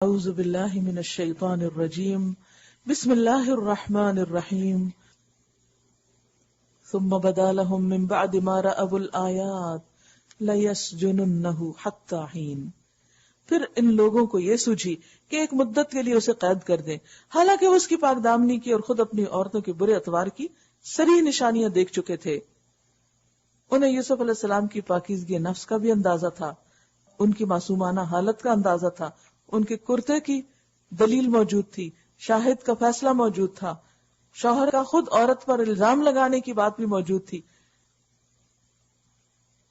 اعوذ باللہ من الشیطان الرجیم بسم اللہ الرحمن الرحیم ثم بدا لهم من بعد ما رأوا الآیات لیسجننہ حتی حین. پھر ان لوگوں کو یہ سوجھی کہ ایک مدت کے لیے اسے قید کر دیں، حالانکہ وہ اس کی پاک دامنی کی اور خود اپنی عورتوں کے برے اتوار کی صریح نشانیاں دیکھ چکے تھے. انہیں یوسف علیہ السلام کی پاکیزگی نفس کا بھی اندازہ تھا، ان کی معصومانہ حالت کا اندازہ تھا، ان کے کرتے کی دلیل موجود تھی، شاہد کا فیصلہ موجود تھا، شوہر کا خود عورت پر الزام لگانے کی بات بھی موجود تھی.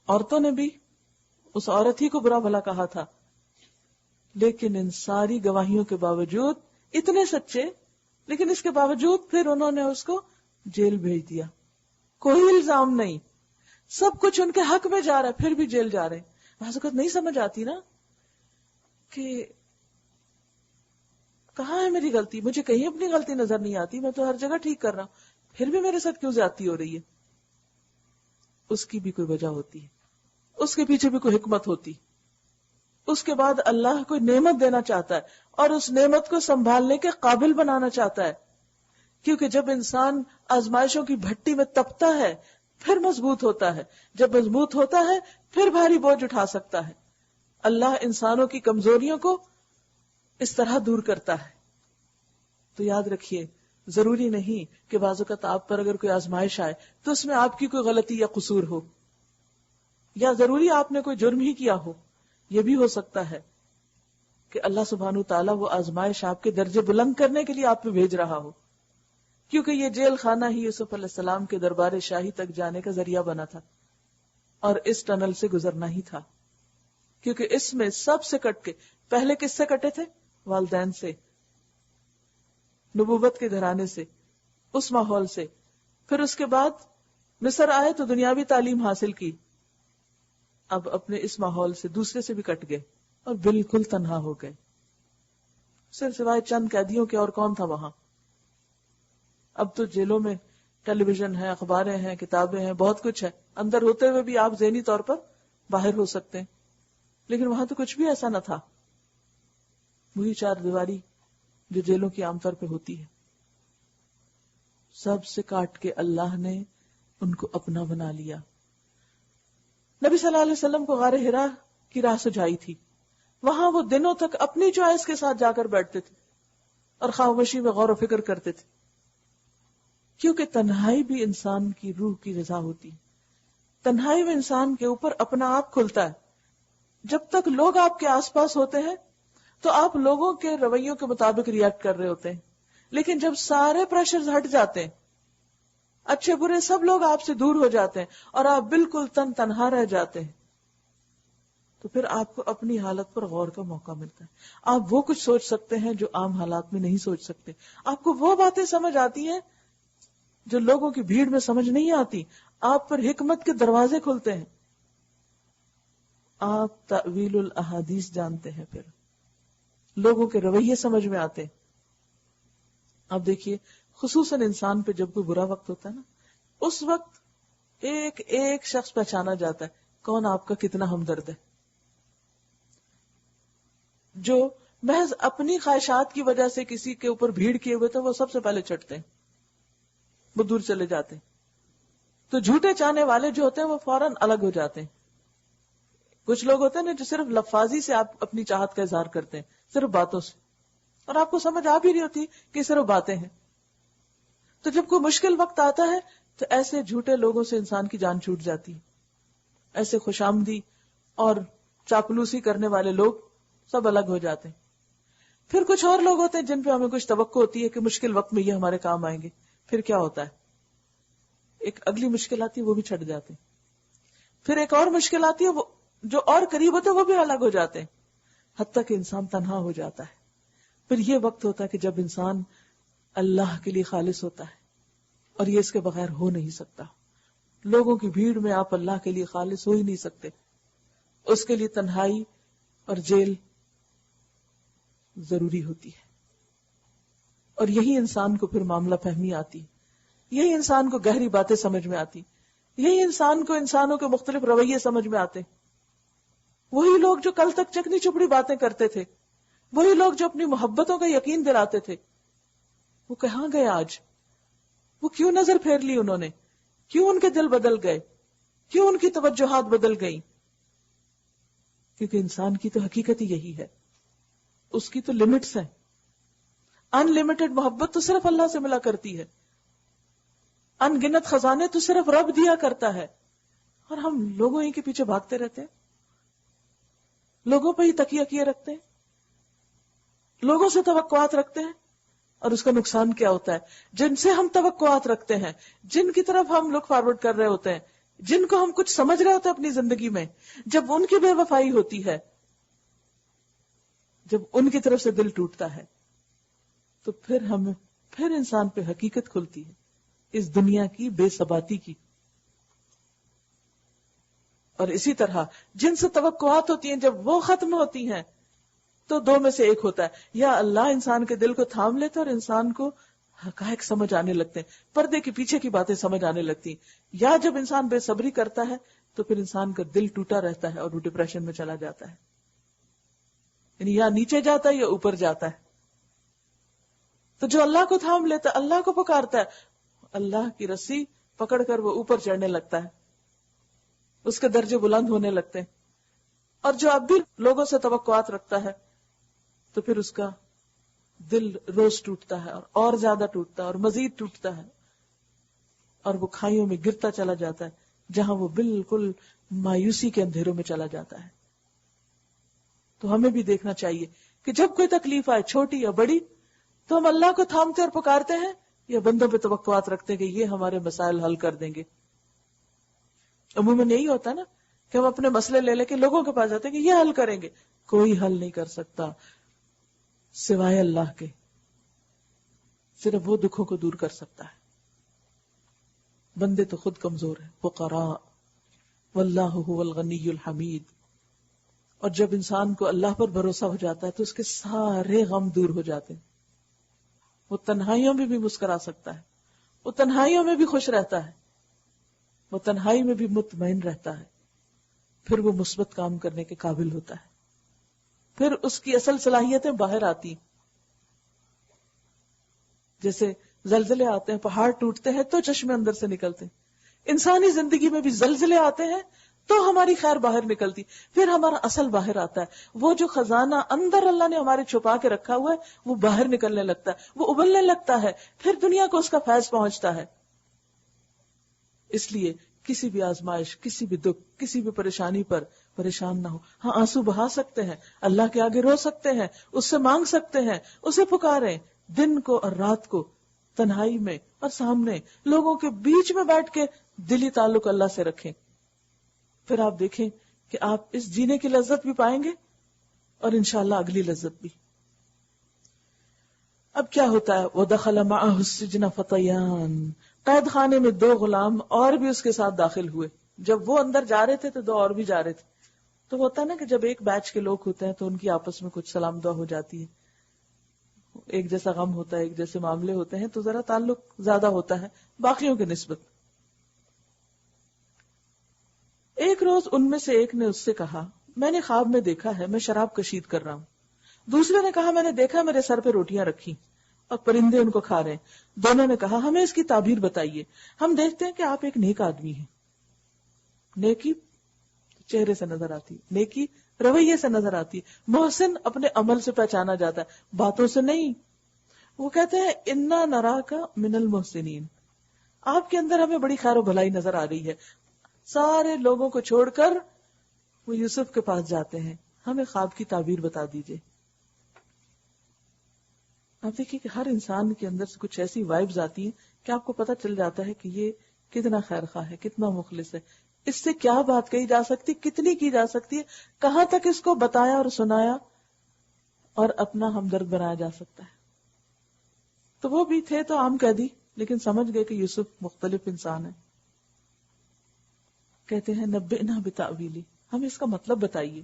عورتوں نے بھی اس عورت ہی کو برا بھلا کہا تھا، لیکن ان ساری گواہیوں کے باوجود اتنے سچے، لیکن اس کے باوجود پھر انہوں نے اس کو جیل بھیج دیا. کوئی الزام نہیں، سب کچھ ان کے حق میں جا رہا ہے، پھر بھی جیل جا رہے. بعض اوقات نہیں سمجھ آتی نا کہ کہاں ہے میری غلطی، مجھے کہیں اپنی غلطی نظر نہیں آتی، میں تو ہر جگہ ٹھیک کر رہا ہوں، پھر بھی میرے ساتھ کیوں زیادتی ہو رہی ہے. اس کی بھی کوئی وجہ ہوتی ہے، اس کے پیچھے بھی کوئی حکمت ہوتی. اس کے بعد اللہ کوئی نعمت دینا چاہتا ہے اور اس نعمت کو سنبھالنے کے قابل بنانا چاہتا ہے، کیونکہ جب انسان آزمائشوں کی بھٹی میں تپتا ہے پھر مضبوط ہوتا ہے، جب مضبوط ہوتا ہے پھر بھاری بوجھ اٹھا سکتا ہے. اللہ انسانوں کی کمزوریوں کو اس طرح دور کرتا ہے. تو یاد رکھیے، ضروری نہیں کہ بعض اوقات آپ پر اگر کوئی آزمائش آئے تو اس میں آپ کی کوئی غلطی یا قصور ہو، یا ضروری آپ نے کوئی جرم ہی کیا ہو. یہ بھی ہو سکتا ہے کہ اللہ سبحانہ تعالیٰ وہ آزمائش آپ کے درجے بلند کرنے کے لیے آپ پہ بھیج رہا ہو، کیونکہ یہ جیل خانہ ہی یوسف علیہ السلام کے دربار شاہی تک جانے کا ذریعہ بنا تھا، اور اس ٹنل سے گزرنا ہی تھا. کیونکہ اس میں سب سے کٹ کے پہلے کس سے کٹے تھے؟ والدین سے، نبوت کے گھرانے سے، اس ماحول سے. پھر اس کے بعد مصر آئے تو دنیاوی تعلیم حاصل کی، اب اپنے اس ماحول سے دوسرے سے بھی کٹ گئے اور بالکل تنہا ہو گئے. صرف سوائے چند قیدیوں کے اور کون تھا وہاں؟ اب تو جیلوں میں ٹیلی ویژن ہے، اخباریں ہیں، کتابیں ہیں، بہت کچھ ہے، اندر ہوتے ہوئے بھی آپ ذہنی طور پر باہر ہو سکتے ہیں. لیکن وہاں تو کچھ بھی ایسا نہ تھا، وہی چار دیواری جو جیلوں کی عام طور پہ ہوتی ہے. سب سے کاٹ کے اللہ نے ان کو اپنا بنا لیا. نبی صلی اللہ علیہ وسلم کو غار حرا کی راہ سجائی تھی، وہاں وہ دنوں تک اپنی چوائس کے ساتھ جا کر بیٹھتے تھے اور خاموشی میں غور و فکر کرتے تھے، کیونکہ تنہائی بھی انسان کی روح کی غذا ہوتی. تنہائی میں انسان کے اوپر اپنا آپ کھلتا ہے. جب تک لوگ آپ کے آس پاس ہوتے ہیں تو آپ لوگوں کے رویوں کے مطابق ریئیکٹ کر رہے ہوتے ہیں، لیکن جب سارے پریشرز ہٹ جاتے ہیں، اچھے برے سب لوگ آپ سے دور ہو جاتے ہیں اور آپ بالکل تنہا رہ جاتے ہیں، تو پھر آپ کو اپنی حالت پر غور کا موقع ملتا ہے. آپ وہ کچھ سوچ سکتے ہیں جو عام حالات میں نہیں سوچ سکتے. آپ کو وہ باتیں سمجھ آتی ہیں جو لوگوں کی بھیڑ میں سمجھ نہیں آتی. آپ پر حکمت کے دروازے کھلتے ہیں. آپ تأویل الاحادیث جانتے ہیں، پھر لوگوں کے رویے سمجھ میں آتے ہیں. آپ دیکھیے، خصوصاً انسان پہ جب کوئی برا وقت ہوتا ہے نا، اس وقت ایک ایک شخص پہچانا جاتا ہے کون آپ کا کتنا ہمدرد ہے. جو محض اپنی خواہشات کی وجہ سے کسی کے اوپر بھیڑ کیے ہوئے تھے وہ سب سے پہلے چٹتے ہیں، وہ دور چلے جاتے ہیں. تو جھوٹے چاہنے والے جو ہوتے ہیں وہ فوراً الگ ہو جاتے ہیں. کچھ لوگ ہوتے ہیں نا جو صرف لفاظی سے آپ اپنی چاہت کا اظہار کرتے ہیں، صرف باتوں سے، اور آپ کو سمجھ آ بھی رہی ہوتی کہ صرف باتیں ہیں. تو جب کوئی مشکل وقت آتا ہے تو ایسے جھوٹے لوگوں سے انسان کی جان چھوٹ جاتی ہے. ایسے خوشامدی اور چاپلوسی کرنے والے لوگ سب الگ ہو جاتے ہیں. پھر کچھ اور لوگ ہوتے ہیں جن پہ ہمیں کچھ توقع ہوتی ہے کہ مشکل وقت میں یہ ہمارے کام آئیں گے. پھر کیا ہوتا ہے؟ ایک اگلی مشکل آتی ہے، وہ بھی چھٹ جاتے ہیں. پھر ایک اور مشکل آتی ہے، وہ جو اور قریب ہوتے ہیں وہ بھی الگ ہو جاتے ہیں، حتیٰ کہ انسان تنہا ہو جاتا ہے. پھر یہ وقت ہوتا ہے کہ جب انسان اللہ کے لیے خالص ہوتا ہے، اور یہ اس کے بغیر ہو نہیں سکتا. لوگوں کی بھیڑ میں آپ اللہ کے لیے خالص ہو ہی نہیں سکتے. اس کے لیے تنہائی اور جیل ضروری ہوتی ہے. اور یہی انسان کو پھر معاملہ فہمی آتی، یہی انسان کو گہری باتیں سمجھ میں آتی، یہی انسان کو انسانوں کے مختلف رویے سمجھ میں آتے. وہی لوگ جو کل تک چکنی چپڑی باتیں کرتے تھے، وہی لوگ جو اپنی محبتوں کا یقین دلاتے تھے وہ کہاں گئے آج؟ وہ کیوں نظر پھیر لی انہوں نے؟ کیوں ان کے دل بدل گئے؟ کیوں ان کی توجہات بدل گئیں؟ کیونکہ انسان کی تو حقیقت ہی یہی ہے، اس کی تو لمٹس ہیں. ان لمیٹڈ محبت تو صرف اللہ سے ملا کرتی ہے، ان گنت خزانے تو صرف رب دیا کرتا ہے، اور ہم لوگوں ہی کے پیچھے بھاگتے رہتے ہیں، لوگوں پہ ہی تکیہ کیے رکھتے ہیں، لوگوں سے توقعات رکھتے ہیں. اور اس کا نقصان کیا ہوتا ہے؟ جن سے ہم توقعات رکھتے ہیں، جن کی طرف ہم لک فارورڈ کر رہے ہوتے ہیں، جن کو ہم کچھ سمجھ رہے ہوتے ہیں اپنی زندگی میں، جب ان کی بے وفائی ہوتی ہے، جب ان کی طرف سے دل ٹوٹتا ہے، تو پھر انسان پہ حقیقت کھلتی ہے اس دنیا کی بے ثباتی کی. اور اسی طرح جن سے توقعات ہوتی ہیں جب وہ ختم ہوتی ہیں تو دو میں سے ایک ہوتا ہے، یا اللہ انسان کے دل کو تھام لیتا اور انسان کو حقائق سمجھ آنے لگتے ہیں، پردے کے پیچھے کی باتیں سمجھ آنے لگتی ہیں، یا جب انسان بے صبری کرتا ہے تو پھر انسان کا دل ٹوٹا رہتا ہے اور وہ ڈپریشن میں چلا جاتا ہے، یعنی یا نیچے جاتا ہے یا اوپر جاتا ہے. تو جو اللہ کو تھام لیتا ہے، اللہ کو پکارتا ہے، اللہ کی رسی پکڑ کر وہ اوپر چڑھنے لگتا ہے، اس کے درجے بلند ہونے لگتے ہیں. اور جو اب بھی لوگوں سے توقعات رکھتا ہے تو پھر اس کا دل روز ٹوٹتا ہے اور زیادہ ٹوٹتا ہے اور مزید ٹوٹتا ہے، اور وہ کھائیوں میں گرتا چلا جاتا ہے جہاں وہ بالکل مایوسی کے اندھیروں میں چلا جاتا ہے. تو ہمیں بھی دیکھنا چاہیے کہ جب کوئی تکلیف آئے، چھوٹی یا بڑی، تو ہم اللہ کو تھامتے اور پکارتے ہیں یا بندوں پہ توقعات رکھتے ہیں کہ یہ ہمارے مسائل حل کر دیں گے. عموماً یہی ہوتا ہے نا کہ ہم اپنے مسئلے لے کے لوگوں کے پاس جاتے ہیں کہ یہ حل کریں گے. کوئی حل نہیں کر سکتا سوائے اللہ کے، صرف وہ دکھوں کو دور کر سکتا ہے. بندے تو خود کمزور ہیں، فقراء، واللہ هو الغنی الحمید. اور جب انسان کو اللہ پر بھروسہ ہو جاتا ہے تو اس کے سارے غم دور ہو جاتے ہیں. وہ تنہائیوں میں بھی مسکرا سکتا ہے، وہ تنہائیوں میں بھی خوش رہتا ہے، وہ تنہائی میں بھی مطمئن رہتا ہے. پھر وہ مثبت کام کرنے کے قابل ہوتا ہے، پھر اس کی اصل صلاحیتیں باہر آتی. جیسے زلزلے آتے ہیں، پہاڑ ٹوٹتے ہیں تو چشمے اندر سے نکلتے ہیں. انسانی زندگی میں بھی زلزلے آتے ہیں تو ہماری خیر باہر نکلتی، پھر ہمارا اصل باہر آتا ہے. وہ جو خزانہ اندر اللہ نے ہمارے چھپا کے رکھا ہوا ہے وہ باہر نکلنے لگتا ہے، وہ ابلنے لگتا ہے، پھر دنیا کو اس کا فیض پہنچتا ہے. اس لیے کسی بھی آزمائش، کسی بھی دکھ، کسی بھی پریشانی پر پریشان نہ ہو. ہاں، آنسو بہا سکتے ہیں، اللہ کے آگے رو سکتے ہیں، اس سے مانگ سکتے ہیں، اسے پکاریں. دن کو اور رات کو تنہائی میں اور سامنے لوگوں کے بیچ میں بیٹھ کے دلی تعلق اللہ سے رکھیں. پھر آپ دیکھیں کہ آپ اس جینے کی لذت بھی پائیں گے اور انشاءاللہ اگلی لذت بھی. اب کیا ہوتا ہے؟ وَدَخَلَ مَعَهُ السِّجْنَ فَتَيَانِ، قید خانے میں دو غلام اور بھی اس کے ساتھ داخل ہوئے. جب وہ اندر جا رہے تھے تو دو اور بھی جا رہے تھے. تو ہوتا ہے نا کہ جب ایک بیچ کے لوگ ہوتے ہیں تو ان کی آپس میں کچھ سلام دعا ہو جاتی ہے، ایک جیسا غم ہوتا ہے، ایک جیسے معاملے ہوتے ہیں، تو ذرا تعلق زیادہ ہوتا ہے باقیوں کے نسبت. ایک روز ان میں سے ایک نے اس سے کہا، میں نے خواب میں دیکھا ہے میں شراب کشید کر رہا ہوں. دوسرے نے کہا، میں نے دیکھا میرے سر پہ روٹیاں رکھی اور پرندے ان کو کھا رہے ہیں. دونوں نے کہا، ہمیں اس کی تعبیر بتائیے. ہم دیکھتے ہیں کہ آپ ایک نیک آدمی ہیں. نیکی چہرے سے نظر آتی، نیکی رویے سے نظر آتی. محسن اپنے عمل سے پہچانا جاتا ہے، باتوں سے نہیں. وہ کہتے ہیں، انا نراک من المحسنین، آپ کے اندر ہمیں بڑی خیر و بھلائی نظر آ رہی ہے. سارے لوگوں کو چھوڑ کر وہ یوسف کے پاس جاتے ہیں، ہمیں خواب کی تعبیر بتا دیجئے. آپ دیکھیے کہ ہر انسان کے اندر سے کچھ ایسی وائبز آتی ہیں کہ آپ کو پتہ چل جاتا ہے کہ یہ کتنا خیر خواہ ہے، کتنا مخلص ہے. اس سے کیا بات کہی جا سکتی، کتنی کی جا سکتی ہے، کہاں تک اس کو بتایا اور سنایا اور اپنا ہمدرد بنایا جا سکتا ہے. تو وہ بھی تھے تو عام قیدی، لیکن سمجھ گئے کہ یوسف مختلف انسان ہے. کہتے ہیں، نبئنا بتأویلی، ہمیں اس کا مطلب بتائیے.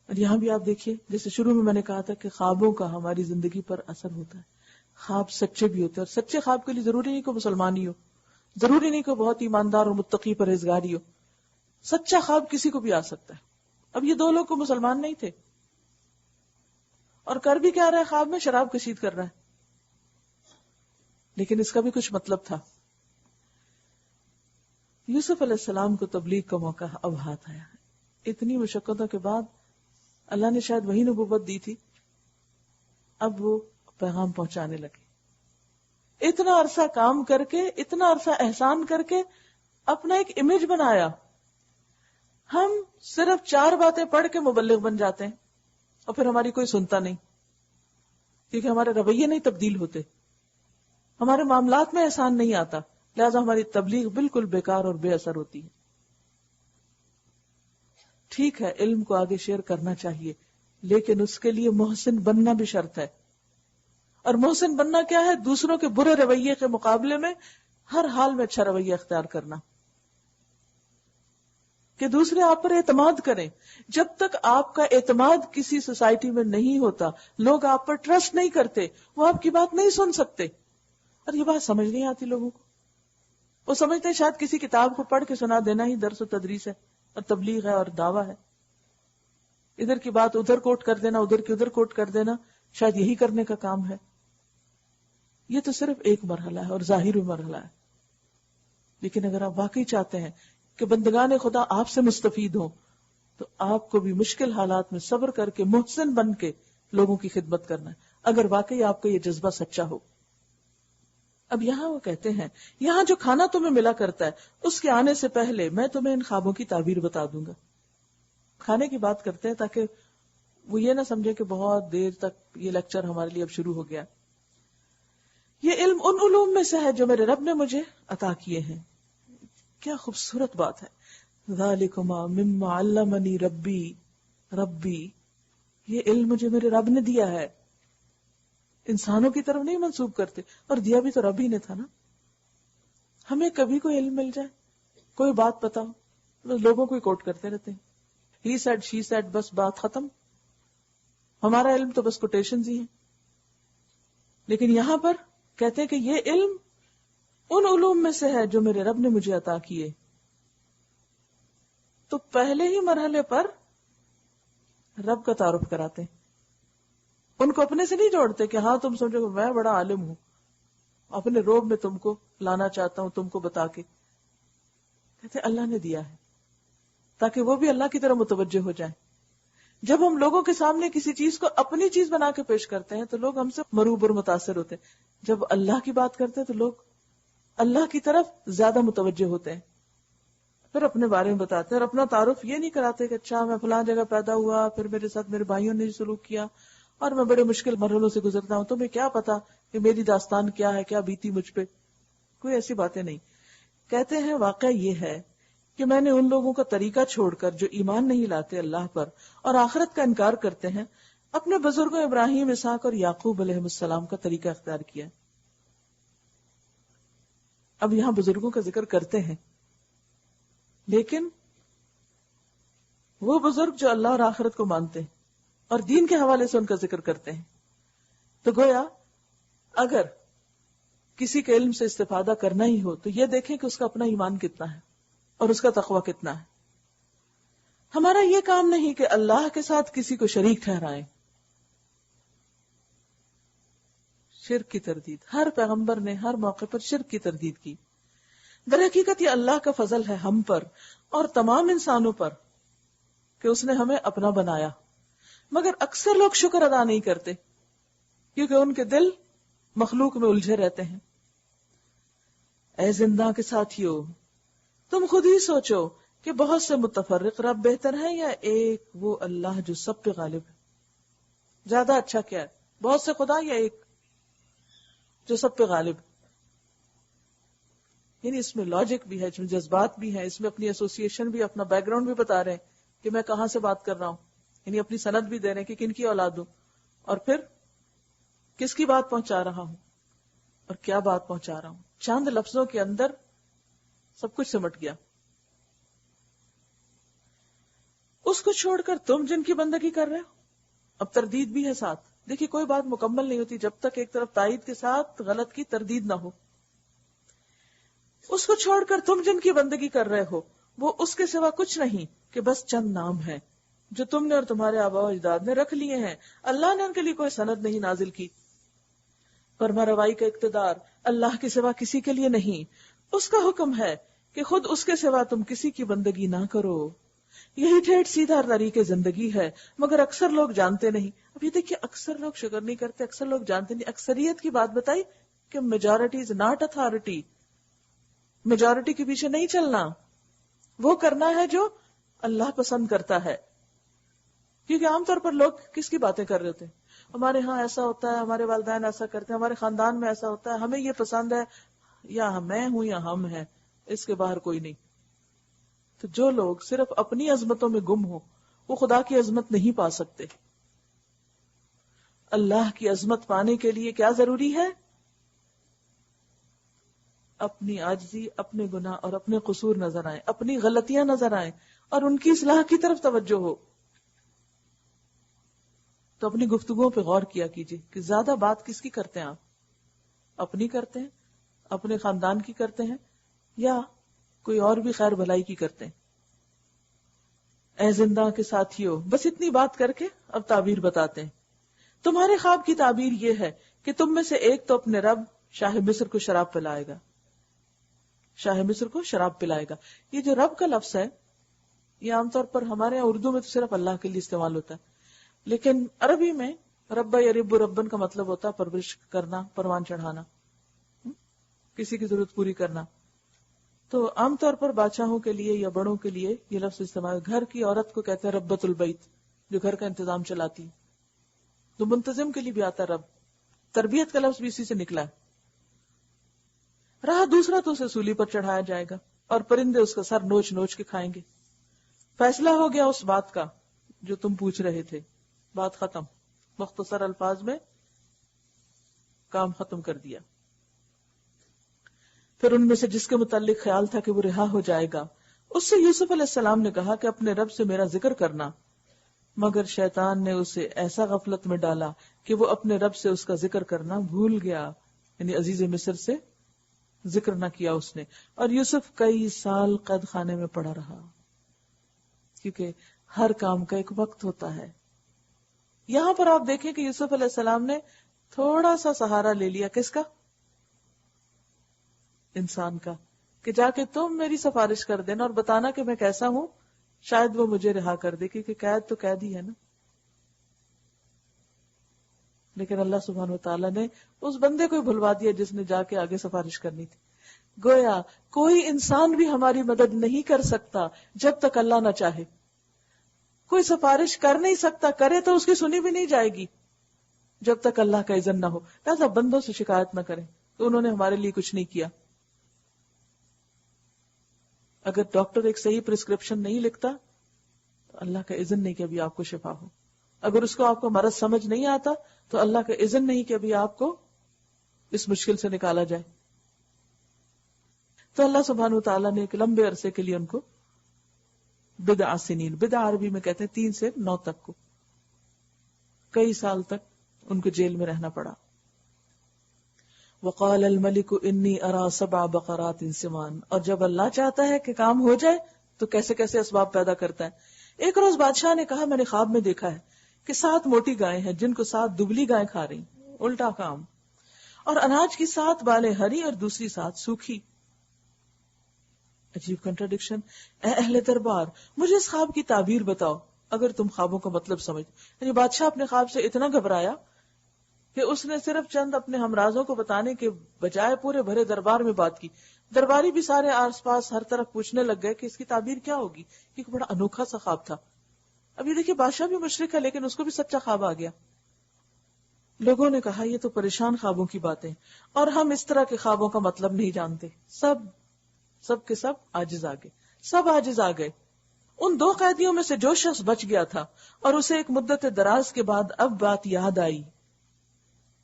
اور یہاں بھی آپ دیکھیے، جیسے شروع میں نے کہا تھا کہ خوابوں کا ہماری زندگی پر اثر ہوتا ہے. خواب سچے بھی ہوتے ہیں، اور سچے خواب کے لیے ضروری نہیں کہ مسلمان ہی ہو، ضروری نہیں کہ بہت ایماندار اور متقی پرہیزگاری ہو. سچا خواب کسی کو بھی آ سکتا ہے. اب یہ دو لوگ کو مسلمان نہیں تھے، اور کر بھی کیا رہا ہے؟ خواب میں شراب کشید کر رہا ہے. لیکن اس کا بھی کچھ مطلب تھا. یوسف علیہ السلام کو تبلیغ کا موقع اب ہاتھ آیا. اتنی مشقتوں کے بعد اللہ نے شاید وہی نبوت دی تھی، اب وہ پیغام پہنچانے لگے. اتنا عرصہ کام کر کے، اتنا عرصہ احسان کر کے اپنا ایک امیج بنایا. ہم صرف 4 باتیں پڑھ کے مبلغ بن جاتے ہیں اور پھر ہماری کوئی سنتا نہیں، کیونکہ ہمارے رویے نہیں تبدیل ہوتے، ہمارے معاملات میں احسان نہیں آتا، لہذا ہماری تبلیغ بالکل بیکار اور بے اثر ہوتی ہے. ٹھیک ہے، علم کو آگے شیئر کرنا چاہیے، لیکن اس کے لیے محسن بننا بھی شرط ہے. اور محسن بننا کیا ہے؟ دوسروں کے برے رویے کے مقابلے میں ہر حال میں اچھا رویہ اختیار کرنا، کہ دوسرے آپ پر اعتماد کریں. جب تک آپ کا اعتماد کسی سوسائٹی میں نہیں ہوتا، لوگ آپ پر ٹرسٹ نہیں کرتے، وہ آپ کی بات نہیں سن سکتے. اور یہ بات سمجھ نہیں آتی لوگوں کو. وہ سمجھتے ہیں شاید کسی کتاب کو پڑھ کے سنا دینا ہی درس و تدریس ہے اور تبلیغ ہے اور دعویٰ ہے. ادھر کی بات ادھر کوٹ کر دینا، ادھر کی ادھر کوٹ کر دینا، شاید یہی کرنے کا کام ہے. یہ تو صرف ایک مرحلہ ہے اور ظاہری مرحلہ ہے. لیکن اگر آپ واقعی چاہتے ہیں کہ بندگان خدا آپ سے مستفید ہوں، تو آپ کو بھی مشکل حالات میں صبر کر کے محسن بن کے لوگوں کی خدمت کرنا ہے، اگر واقعی آپ کا یہ جذبہ سچا ہو. اب یہاں وہ کہتے ہیں، یہاں جو کھانا تمہیں ملا کرتا ہے اس کے آنے سے پہلے میں تمہیں ان خوابوں کی تعبیر بتا دوں گا. کھانے کی بات کرتے ہیں تاکہ وہ یہ نہ سمجھے کہ بہت دیر تک یہ لیکچر ہمارے لیے اب شروع ہو گیا. یہ علم ان علوم میں سے ہے جو میرے رب نے مجھے عطا کیے ہیں. کیا خوبصورت بات ہے. ذالکما مما علمنی ربی، یہ علم مجھے میرے رب نے دیا ہے. انسانوں کی طرف نہیں منسوب کرتے، اور دیا بھی تو رب ہی نے تھا نا. ہمیں کبھی کوئی علم مل جائے، کوئی بات پتا ہو، لوگوں کو ہی کوٹ کرتے رہتے ہیں. ہی سیڈ شی سیڈ، بس بات ختم. ہمارا علم تو بس کوٹیشنز ہی ہیں. لیکن یہاں پر کہتے ہیں کہ یہ علم ان علوم میں سے ہے جو میرے رب نے مجھے عطا کیے. تو پہلے ہی مرحلے پر رب کا تعارف کراتے ہیں. ان کو اپنے سے نہیں جوڑتے کہ ہاں تم سمجھو میں بڑا عالم ہوں، اپنے روب میں تم کو لانا چاہتا ہوں تم کو بتا کے. کہتے اللہ نے دیا ہے تاکہ وہ بھی اللہ کی طرح متوجہ ہو جائیں. جب ہم لوگوں کے سامنے کسی چیز کو اپنی چیز بنا کے پیش کرتے ہیں تو لوگ ہم سے مروب اور متاثر ہوتے ہیں. جب اللہ کی بات کرتے ہیں تو لوگ اللہ کی طرف زیادہ متوجہ ہوتے ہیں. پھر اپنے بارے میں بتاتے ہیں اور اپنا تعارف یہ نہیں کراتے کہ اچھا میں فلاں جگہ پیدا ہوا، پھر میرے ساتھ میرے بھائیوں نے سلوک کیا اور میں بڑے مشکل مرحلوں سے گزرتا ہوں، تمہیں کیا پتا کہ میری داستان کیا ہے، کیا بیتی مجھ پہ. کوئی ایسی باتیں نہیں. کہتے ہیں واقعہ یہ ہے کہ میں نے ان لوگوں کا طریقہ چھوڑ کر جو ایمان نہیں لاتے اللہ پر اور آخرت کا انکار کرتے ہیں، اپنے بزرگوں ابراہیم، اسحاق اور یعقوب علیہ السلام کا طریقہ اختیار کیا. اب یہاں بزرگوں کا ذکر کرتے ہیں، لیکن وہ بزرگ جو اللہ اور آخرت کو مانتے ہیں اور دین کے حوالے سے ان کا ذکر کرتے ہیں. تو گویا اگر کسی کے علم سے استفادہ کرنا ہی ہو تو یہ دیکھیں کہ اس کا اپنا ایمان کتنا ہے اور اس کا تقوی کتنا ہے. ہمارا یہ کام نہیں کہ اللہ کے ساتھ کسی کو شریک ٹھہرائیں. شرک کی تردید، ہر پیغمبر نے ہر موقع پر شرک کی تردید کی. در حقیقت یہ اللہ کا فضل ہے ہم پر اور تمام انسانوں پر کہ اس نے ہمیں اپنا بنایا. مگر اکثر لوگ شکر ادا نہیں کرتے کیونکہ ان کے دل مخلوق میں الجھے رہتے ہیں. اے زندہ کے ساتھیو، تم خود ہی سوچو کہ بہت سے متفرق رب بہتر ہے یا ایک وہ اللہ جو سب پہ غالب ہے؟ زیادہ اچھا کیا ہے، بہت سے خدا یا ایک جو سب پہ غالب؟ یعنی اس میں لاجک بھی ہے، اس میں جذبات بھی ہیں، اس میں اپنی ایسوسیشن بھی، اپنا بیک گراؤنڈ بھی بتا رہے ہیں کہ میں کہاں سے بات کر رہا ہوں. یعنی اپنی سند بھی دے رہے ہیں کہ کن کی اولاد ہوں اور پھر کس کی بات پہنچا رہا ہوں اور کیا بات پہنچا رہا ہوں. چند لفظوں کے اندر سب کچھ سمٹ گیا. اس کو چھوڑ کر تم جن کی بندگی کر رہے ہو. اب تردید بھی ہے ساتھ. دیکھیے کوئی بات مکمل نہیں ہوتی جب تک ایک طرف تائید کے ساتھ غلط کی تردید نہ ہو. اس کو چھوڑ کر تم جن کی بندگی کر رہے ہو وہ اس کے سوا کچھ نہیں کہ بس چند نام ہیں جو تم نے اور تمہارے آباء و اجداد نے رکھ لیے ہیں. اللہ نے ان کے لیے کوئی سند نہیں نازل کی. فرما روائی کا اقتدار اللہ کے سوا کسی کے لیے نہیں. اس کا حکم ہے کہ خود اس کے سوا تم کسی کی بندگی نہ کرو. یہی ٹھیٹ سیدھا طریقہ زندگی ہے، مگر اکثر لوگ جانتے نہیں. اب یہ دیکھیے، اکثر لوگ شکر نہیں کرتے، اکثر لوگ جانتے نہیں. اکثریت کی بات بتائی کہ majority is not authority. Majority کے پیچھے نہیں چلنا، وہ کرنا ہے جو اللہ پسند کرتا ہے. کیونکہ عام طور پر لوگ کس کی باتیں کر رہے ہوتے ہیں؟ ہمارے ہاں ایسا ہوتا ہے، ہمارے والدین ایسا کرتے ہیں، ہمارے خاندان میں ایسا ہوتا ہے، ہمیں یہ پسند ہے، یا میں ہوں یا ہم ہیں، اس کے باہر کوئی نہیں. تو جو لوگ صرف اپنی عظمتوں میں گم ہوں وہ خدا کی عظمت نہیں پا سکتے. اللہ کی عظمت پانے کے لیے کیا ضروری ہے؟ اپنی عاجزی، اپنے گناہ اور اپنے قصور نظر آئیں، اپنی غلطیاں نظر آئیں اور ان کی اصلاح کی طرف توجہ ہو. تو اپنی گفتگوؤں پہ غور کیا کیجیے کہ زیادہ بات کس کی کرتے ہیں آپ؟ اپنی کرتے ہیں، اپنے خاندان کی کرتے ہیں، یا کوئی اور بھی خیر بھلائی کی کرتے ہیں؟ اے زندہ کے ساتھیوں، بس اتنی بات کر کے اب تعبیر بتاتے ہیں. تمہارے خواب کی تعبیر یہ ہے کہ تم میں سے ایک تو اپنے رب شاہ مصر کو شراب پلائے گا. شاہ مصر کو شراب پلائے گا. یہ جو رب کا لفظ ہے یہ عام طور پر ہمارے یہاں اردو میں تو صرف اللہ کے لیے استعمال ہوتا ہے، لیکن عربی میں رب یرب ربن کا مطلب ہوتا ہے پرورش کرنا، پروان چڑھانا، کسی کی ضرورت پوری کرنا. تو عام طور پر بادشاہوں کے لیے یا بڑوں کے لیے یہ لفظ استعمال. گھر کی عورت کو کہتے ہیں ربۃ البیت، جو گھر کا انتظام چلاتی. تو منتظم کے لیے بھی آتا رب. تربیت کا لفظ بھی اسی سے نکلا ہے. رہا دوسرا تو اسے سولی پر چڑھایا جائے گا اور پرندے اس کا سر نوچ نوچ کے کھائیں گے. فیصلہ ہو گیا اس بات کا جو تم پوچھ رہے تھے. بات ختم، مختصر الفاظ میں کام ختم کر دیا. پھر ان میں سے جس کے متعلق خیال تھا کہ وہ رہا ہو جائے گا، اس سے یوسف علیہ السلام نے کہا کہ اپنے رب سے میرا ذکر کرنا. مگر شیطان نے اسے ایسا غفلت میں ڈالا کہ وہ اپنے رب سے اس کا ذکر کرنا بھول گیا. یعنی عزیز مصر سے ذکر نہ کیا اس نے. اور یوسف کئی سال قید خانے میں پڑا رہا، کیونکہ ہر کام کا ایک وقت ہوتا ہے. یہاں پر آپ دیکھیں کہ یوسف علیہ السلام نے تھوڑا سا سہارا لے لیا. کس کا؟ انسان کا، کہ جا کے تم میری سفارش کر دینا اور بتانا کہ میں کیسا ہوں، شاید وہ مجھے رہا کر دے، کیونکہ قید تو قید ہی ہے نا. لیکن اللہ سبحانہ و تعالیٰ نے اس بندے کو بھلوا دیا جس نے جا کے آگے سفارش کرنی تھی. گویا کوئی انسان بھی ہماری مدد نہیں کر سکتا جب تک اللہ نہ چاہے. کوئی سفارش کر نہیں سکتا، کرے تو اس کی سنی بھی نہیں جائے گی جب تک اللہ کا اذن نہ ہو. لہٰذا بندوں سے شکایت نہ کریں تو انہوں نے ہمارے لیے کچھ نہیں کیا. اگر ڈاکٹر ایک صحیح پرسکرپشن نہیں لکھتا تو اللہ کا اذن نہیں کہ ابھی آپ کو شفا ہو. اگر اس کو آپ کو مرض سمجھ نہیں آتا تو اللہ کا اذن نہیں کہ ابھی آپ کو اس مشکل سے نکالا جائے. تو اللہ سبحانہ وتعالیٰ نے ایک لمبے عرصے کے لیے ان کو بدع سنین، بدع عربی میں کہتے ہیں 3 سے 9 تک کو، کئی سال تک ان کو جیل میں رہنا پڑا. وقال الملک انی ارى 7 بقرات سمان. اور جب اللہ چاہتا ہے کہ کام ہو جائے تو کیسے کیسے اسباب پیدا کرتا ہے. ایک روز بادشاہ نے کہا میں نے خواب میں دیکھا ہے کہ 7 موٹی گائیں ہیں جن کو 7 دبلی گائیں کھا رہی. الٹا کام. اور اناج کی 7 بالیں ہری اور دوسری 7 سوکھی. عجیب کنٹراڈکشن. اے اہل دربار، مجھے اس خواب کی تعبیر بتاؤ اگر تم خوابوں کا مطلب سمجھ. یعنی بادشاہ اپنے خواب سے اتنا گھبرایا کہ اس نے صرف چند اپنے ہمرازوں کو بتانے کے بجائے پورے بھرے دربار میں بات کی. درباری بھی سارے آس پاس ہر طرف پوچھنے لگ گئے کہ اس کی تعبیر کیا ہوگی، کیونکہ بڑا انوکھا سا خواب تھا. اب یہ دیکھیے بادشاہ بھی مشرک ہے لیکن اس کو بھی سچا خواب آ گیا. لوگوں نے کہا یہ تو پریشان خوابوں کی باتیں، اور ہم اس طرح کے خوابوں کا مطلب نہیں جانتے. سب کے سب عاجز آ گئے، سب عاجز آ گئے. ان 2 قیدیوں میں سے جو شخص بچ گیا تھا اور اسے ایک مدت دراز کے بعد اب بات یاد آئی،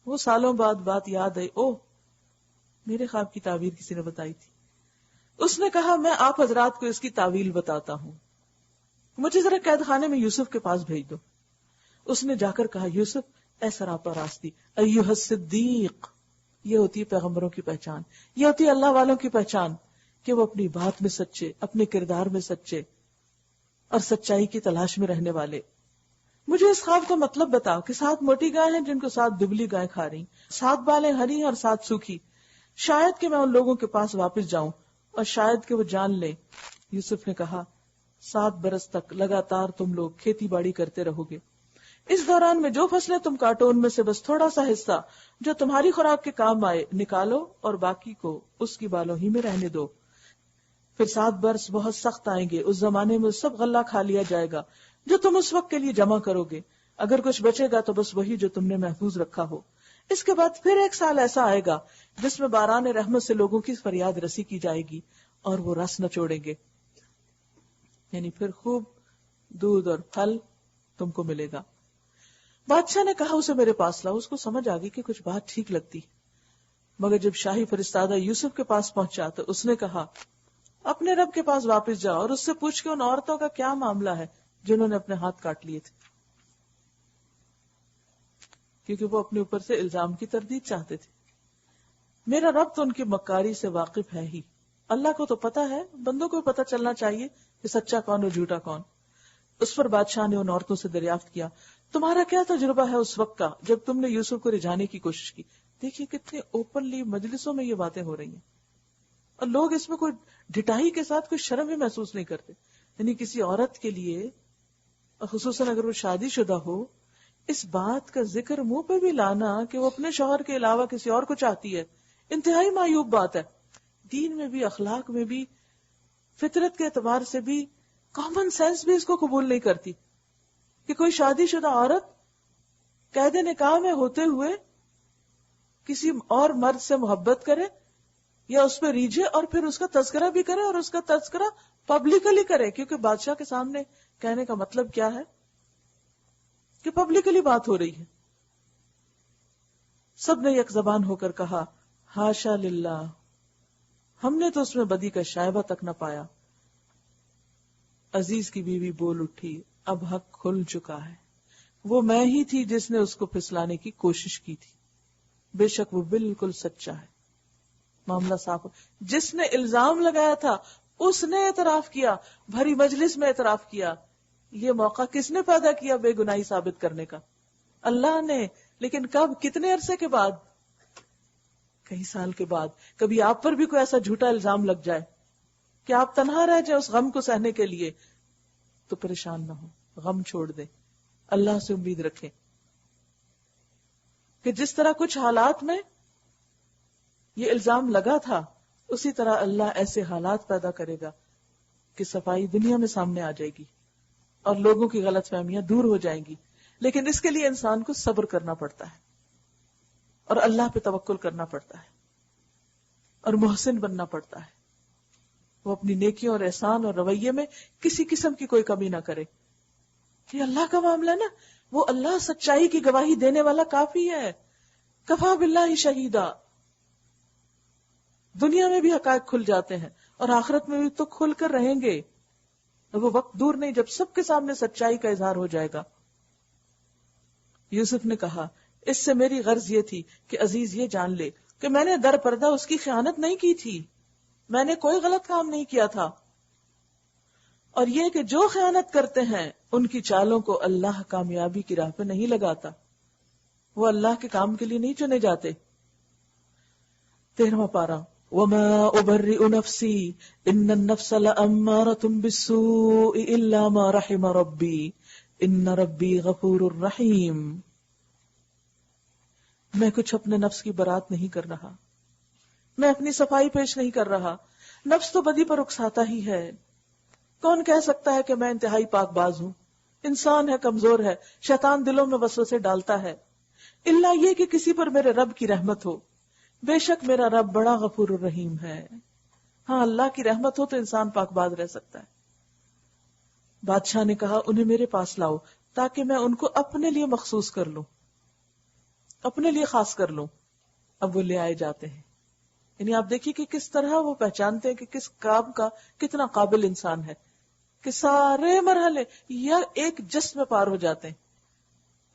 وہ سالوں بعد بات یاد آئی، اوہ میرے خواب کی تعبیر کسی نے بتائی تھی. اس نے کہا میں آپ حضرات کو اس کی تعویل بتاتا ہوں، مجھے ذرا قید خانے میں یوسف کے پاس بھیج دو. اس نے جا کر کہا یوسف اے سراپا راستی ایھا الصدیق. یہ ہوتی ہے پیغمبروں کی پہچان، یہ ہوتی ہے اللہ والوں کی پہچان کہ وہ اپنی بات میں سچے، اپنے کردار میں سچے. اور سچائی کی تلاش میں رہنے والے. مجھے اس خواب کا مطلب بتاؤ کہ 7 موٹی گائے ہیں جن کو 7 دبلی گائے کھا رہی، 7 بالیں ہری اور 7 سوکھی. شاید کہ میں ان لوگوں کے پاس واپس جاؤں اور شاید کہ وہ جان لیں. یوسف نے کہا 7 برس تک لگاتار تم لوگ کھیتی باڑی کرتے رہو گے. اس دوران میں جو فصلیں تم کاٹو ان میں سے بس تھوڑا سا حصہ جو تمہاری خوراک کے کام آئے نکالو اور باقی کو اس کی بالوں ہی میں رہنے دو. پھر 7 برس بہت سخت آئیں گے. اس زمانے میں سب غلہ کھا لیا جائے گا جو تم اس وقت کے لیے جمع کرو گے. اگر کچھ بچے گا تو بس وہی جو تم نے محفوظ رکھا ہو. اس کے بعد پھر 1 سال ایسا آئے گا جس میں باران رحمت سے لوگوں کی فریاد رسی کی جائے گی اور وہ رس نچوڑیں گے. یعنی پھر خوب دودھ اور پھل تم کو ملے گا. بادشاہ نے کہا اسے میرے پاس لاؤ. اس کو سمجھ آ گئی کہ کچھ بات ٹھیک لگتی، مگر جب شاہی فرستادہ یوسف کے پاس پہنچا تو اس نے کہا اپنے رب کے پاس واپس جاؤ اور اس سے پوچھ کے ان عورتوں کا کیا معاملہ ہے جنہوں نے اپنے ہاتھ کاٹ لیے تھے، کیونکہ وہ اپنے اوپر سے الزام کی تردید چاہتے تھے. میرا رب تو ان کی مکاری سے واقف ہے ہی. اللہ کو تو پتا ہے، بندوں کو پتا چلنا چاہیے کہ سچا کون اور جھوٹا کون. اس پر بادشاہ نے ان عورتوں سے دریافت کیا تمہارا کیا تجربہ ہے اس وقت کا جب تم نے یوسف کو رجھانے کی کوشش کی. دیکھیے کتنے اوپنلی مجلسوں میں یہ باتیں ہو رہی ہیں اور لوگ اس میں کوئی ڈٹائی کے ساتھ کوئی شرم بھی محسوس نہیں کرتے. یعنی کسی عورت کے لیے خصوصاً اگر وہ شادی شدہ ہو اس بات کا ذکر منہ پہ بھی لانا کہ وہ اپنے شوہر کے علاوہ کسی اور کو چاہتی ہے انتہائی معیوب بات ہے. دین میں بھی، اخلاق میں بھی، فطرت کے اعتبار سے بھی، کامن سینس بھی اس کو قبول نہیں کرتی کہ کوئی شادی شدہ عورت قید نکاح میں ہوتے ہوئے کسی اور مرد سے محبت کرے یا اس پہ ریجھے اور پھر اس کا تذکرہ بھی کرے اور اس کا تذکرہ پبلکلی کرے. کیونکہ بادشاہ کے سامنے کہنے کا مطلب کیا ہے کہ پبلکلی بات ہو رہی ہے. سب نے یک زبان ہو کر کہا ہاشا للہ، ہم نے تو اس میں بدی کا شائبہ تک نہ پایا. عزیز کی بیوی بول اٹھی اب حق کھل چکا ہے. وہ میں ہی تھی جس نے اس کو پھسلانے کی کوشش کی تھی. بے شک وہ بالکل سچا ہے. معاملہ صاف. جس نے الزام لگایا تھا اس نے اعتراف کیا، بھری مجلس میں اعتراف کیا. یہ موقع کس نے پیدا کیا بے گناہی ثابت کرنے کا؟ اللہ نے. لیکن کب؟ کتنے عرصے کے بعد؟ کئی سال کے بعد. کبھی آپ پر بھی کوئی ایسا جھوٹا الزام لگ جائے کہ آپ تنہا رہ جائیں اس غم کو سہنے کے لیے تو پریشان نہ ہو، غم چھوڑ دیں، اللہ سے امید رکھیں کہ جس طرح کچھ حالات میں یہ الزام لگا تھا اسی طرح اللہ ایسے حالات پیدا کرے گا کہ صفائی دنیا میں سامنے آ جائے گی اور لوگوں کی غلط فہمیاں دور ہو جائیں گی. لیکن اس کے لیے انسان کو صبر کرنا پڑتا ہے اور اللہ پہ توکل کرنا پڑتا ہے اور محسن بننا پڑتا ہے. وہ اپنی نیکیوں اور احسان اور رویے میں کسی قسم کی کوئی کمی نہ کرے. یہ اللہ کا معاملہ ہے نا. وہ اللہ سچائی کی گواہی دینے والا کافی ہے. کفا باللہ شہیدا. دنیا میں بھی حقائق کھل جاتے ہیں اور آخرت میں بھی تو کھل کر رہیں گے. وہ وقت دور نہیں جب سب کے سامنے سچائی کا اظہار ہو جائے گا. یوسف نے کہا اس سے میری غرض یہ تھی کہ عزیز یہ جان لے کہ میں نے در پردہ اس کی خیانت نہیں کی تھی. میں نے کوئی غلط کام نہیں کیا تھا. اور یہ کہ جو خیانت کرتے ہیں ان کی چالوں کو اللہ کامیابی کی راہ پہ نہیں لگاتا. وہ اللہ کے کام کے لیے نہیں چنے جاتے. 13واں پارہ وَمَا أُبَرِّئُ نَفْسِي إِنَّ النَّفْسَ لَأَمَّارَةٌ بِالسُّوءِ إِلَّا مَا رَحِمَ رَبِّي إِنَّ رَبِّي غَفُورٌ رَحِيمٌ. میں کچھ اپنے نفس کی برات نہیں کر رہا، میں اپنی صفائی پیش نہیں کر رہا. نفس تو بدی پر اکساتا ہی ہے. کون کہہ سکتا ہے کہ میں انتہائی پاک باز ہوں؟ انسان ہے، کمزور ہے، شیطان دلوں میں وسوسے ڈالتا ہے. اللہ یہ کہ کسی پر میرے رب کی رحمت ہو. بے شک میرا رب بڑا غفور الرحیم ہے. ہاں اللہ کی رحمت ہو تو انسان پاک باز رہ سکتا ہے. بادشاہ نے کہا انہیں میرے پاس لاؤ تاکہ میں ان کو اپنے لیے مخصوص کر لوں، اپنے لیے خاص کر لوں. اب وہ لے آئے جاتے ہیں. یعنی آپ دیکھیے کہ کس طرح وہ پہچانتے ہیں کہ کس کام کا کتنا قابل انسان ہے، کہ سارے مرحلے یا ایک جس میں پار ہو جاتے ہیں.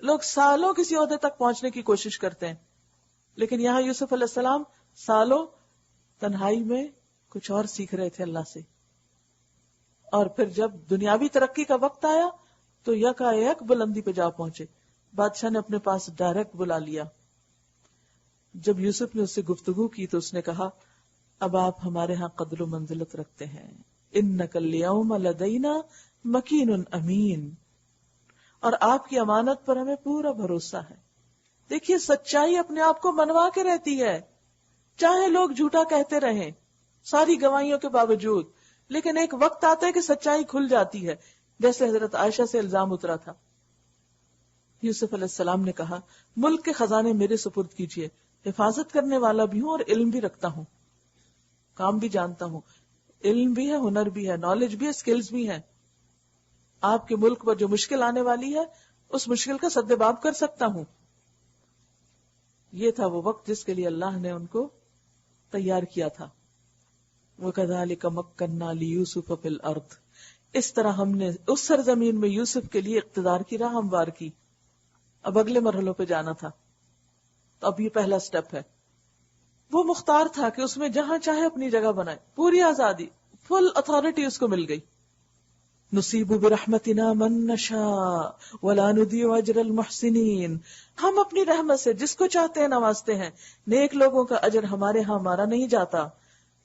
لوگ سالوں کسی عہدے تک پہنچنے کی کوشش کرتے ہیں، لیکن یہاں یوسف علیہ السلام سالوں تنہائی میں کچھ اور سیکھ رہے تھے اللہ سے. اور پھر جب دنیاوی ترقی کا وقت آیا تو یکا یک بلندی پہ جا پہنچے. بادشاہ نے اپنے پاس ڈائریکٹ بلا لیا. جب یوسف نے اس سے گفتگو کی تو اس نے کہا اب آپ ہمارے ہاں قدر و منزلت رکھتے ہیں. انک الیوم لدینا مکین امین. اور آپ کی امانت پر ہمیں پورا بھروسہ ہے. دیکھیے سچائی اپنے آپ کو منوا کے رہتی ہے، چاہے لوگ جھوٹا کہتے رہیں ساری گواہیوں کے باوجود، لیکن ایک وقت آتا ہے کہ سچائی کھل جاتی ہے. جیسے حضرت عائشہ سے الزام اترا تھا. یوسف علیہ السلام نے کہا ملک کے خزانے میرے سپرد کیجیے، حفاظت کرنے والا بھی ہوں اور علم بھی رکھتا ہوں، کام بھی جانتا ہوں، علم بھی ہے، ہنر بھی ہے، نالج بھی ہے، سکلز بھی ہیں. آپ کے ملک پر جو مشکل آنے والی ہے اس مشکل کا سدباب کر سکتا ہوں. یہ تھا وہ وقت جس کے لیے اللہ نے ان کو تیار کیا تھا. وَكَذَلِكَ مَكَّنَّا لِيُوسُفَ فِي الْأَرْضِ. اس طرح ہم نے اس سرزمین میں یوسف کے لیے اقتدار کی راہ ہموار کی. اب اگلے مرحلوں پہ جانا تھا. تو اب یہ پہلا سٹیپ ہے. وہ مختار تھا کہ اس میں جہاں چاہے اپنی جگہ بنائے، پوری آزادی، فل اتھارٹی اس کو مل گئی. نصیب برحمتنا من نشاء ولا نضيع اجر المحسنین. ہم اپنی رحمت سے جس کو چاہتے ہیں نوازتے ہیں، نیک لوگوں کا اجر ہمارے ہاں مارا نہیں جاتا،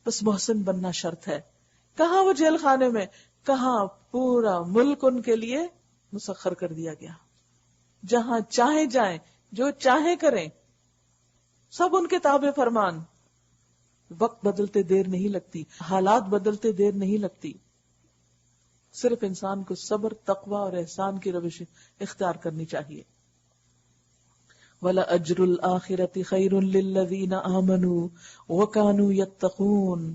بس محسن بننا شرط ہے. کہاں وہ جیل خانے میں، کہاں پورا ملک ان کے لیے مسخر کر دیا گیا. جہاں چاہے جائیں، جو چاہے کریں، سب ان کے تابع فرمان. وقت بدلتے دیر نہیں لگتی، حالات بدلتے دیر نہیں لگتی. صرف انسان کو صبر، تقوی اور احسان کی روش اختیار کرنی چاہیے. وَلَأَجْرُ الْآخِرَةِ خَيْرٌ لِلَّذِينَ آمَنُوا وَكَانُوا يَتَّقُونَ.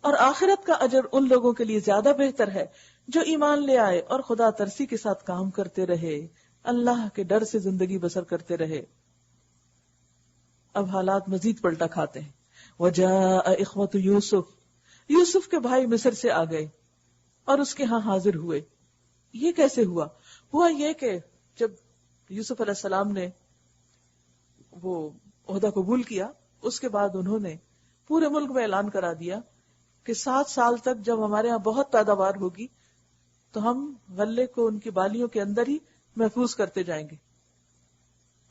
اور آخرت کا اجر ان لوگوں کے لیے زیادہ بہتر ہے جو ایمان لے آئے اور خدا ترسی کے ساتھ کام کرتے رہے، اللہ کے ڈر سے زندگی بسر کرتے رہے. اب حالات مزید پلٹا کھاتے ہیں. وَجَاءَ إِخْوَةُ يُوسُف. یوسف کے بھائی مصر سے آ گئے اور اس کے ہاں حاضر ہوئے. یہ کیسے ہوا؟ ہوا یہ کہ جب یوسف علیہ السلام نے وہ عہدہ قبول کیا، اس کے بعد انہوں نے پورے ملک میں اعلان کرا دیا کہ 7 سال تک جب ہمارے ہاں بہت پیداوار ہوگی تو ہم غلے کو ان کی بالیوں کے اندر ہی محفوظ کرتے جائیں گے.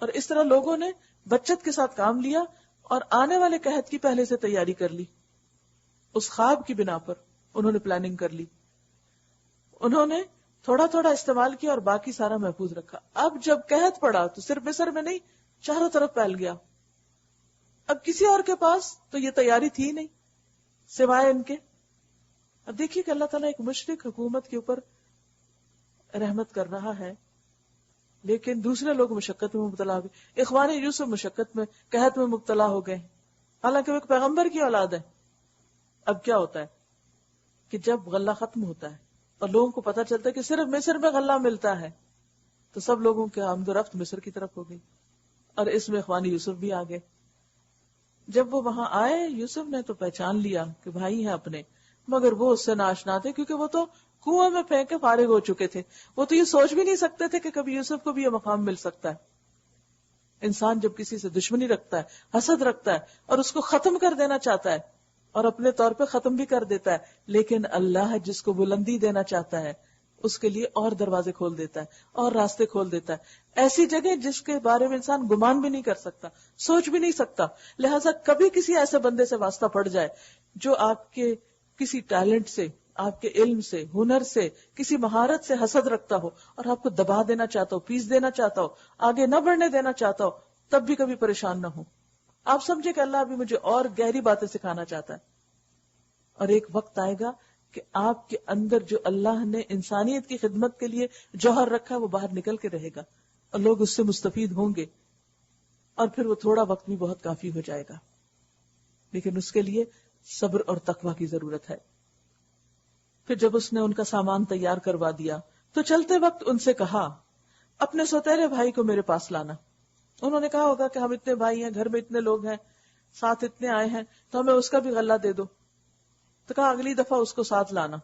اور اس طرح لوگوں نے بچت کے ساتھ کام لیا اور آنے والے قحط کی پہلے سے تیاری کر لی. اس خواب کی بنا پر انہوں نے پلاننگ کر لی. انہوں نے تھوڑا تھوڑا استعمال کیا اور باقی سارا محفوظ رکھا. اب جب قحط پڑا تو صرف مصر میں نہیں، چاروں طرف پھیل گیا. اب کسی اور کے پاس تو یہ تیاری تھی نہیں سوائے ان کے. اب دیکھیے کہ اللہ تعالیٰ ایک مشرک حکومت کے اوپر رحمت کر رہا ہے، لیکن دوسرے لوگ مشقت میں مبتلا ہو گئے. اخوان یوسف مشقت میں، قحط میں مبتلا ہو گئے، حالانکہ وہ ایک پیغمبر کی اولاد ہے. اب کیا ہوتا ہے کہ جب غلہ ختم ہوتا ہے اور لوگوں کو پتا چلتا ہے کہ صرف مصر میں غلہ ملتا ہے، تو سب لوگوں کے آمد و رفت مصر کی طرف ہو گئی، اور اس میں اخوان یوسف بھی آ گئے. جب وہ وہاں آئے، یوسف نے تو پہچان لیا کہ بھائی ہیں اپنے، مگر وہ اس سے ناشنا تھے کیونکہ وہ تو کنویں میں پھینک کے فارغ ہو چکے تھے. وہ تو یہ سوچ بھی نہیں سکتے تھے کہ کبھی یوسف کو بھی یہ مقام مل سکتا ہے. انسان جب کسی سے دشمنی رکھتا ہے، حسد رکھتا ہے اور اس کو ختم کر دینا چاہتا ہے اور اپنے طور پہ ختم بھی کر دیتا ہے، لیکن اللہ جس کو بلندی دینا چاہتا ہے اس کے لیے اور دروازے کھول دیتا ہے اور راستے کھول دیتا ہے. ایسی جگہ جس کے بارے میں انسان گمان بھی نہیں کر سکتا، سوچ بھی نہیں سکتا. لہٰذا کبھی کسی ایسے بندے سے واسطہ پڑ جائے جو آپ کے کسی ٹیلنٹ سے، آپ کے علم سے، ہنر سے، کسی مہارت سے حسد رکھتا ہو اور آپ کو دبا دینا چاہتا ہو، پیس دینا چاہتا ہو، آگے نہ بڑھنے دینا چاہتا ہو، تب بھی کبھی پریشان نہ ہو. آپ سمجھے کہ اللہ ابھی مجھے اور گہری باتیں سکھانا چاہتا ہے. اور ایک وقت آئے گا کہ آپ کے اندر جو اللہ نے انسانیت کی خدمت کے لیے جوہر رکھا ہے وہ باہر نکل کے رہے گا اور لوگ اس سے مستفید ہوں گے، اور پھر وہ تھوڑا وقت بھی بہت کافی ہو جائے گا. لیکن اس کے لیے صبر اور تقوی کی ضرورت ہے. پھر جب اس نے ان کا سامان تیار کروا دیا تو چلتے وقت ان سے کہا اپنے سوتیلے بھائی کو میرے پاس لانا. انہوں نے کہا ہوگا کہ ہم اتنے بھائی ہیں، گھر میں اتنے لوگ ہیں، ساتھ اتنے آئے ہیں، تو ہمیں اس کا بھی غلہ دے دو. تو کہا اگلی دفعہ اس کو ساتھ لانا.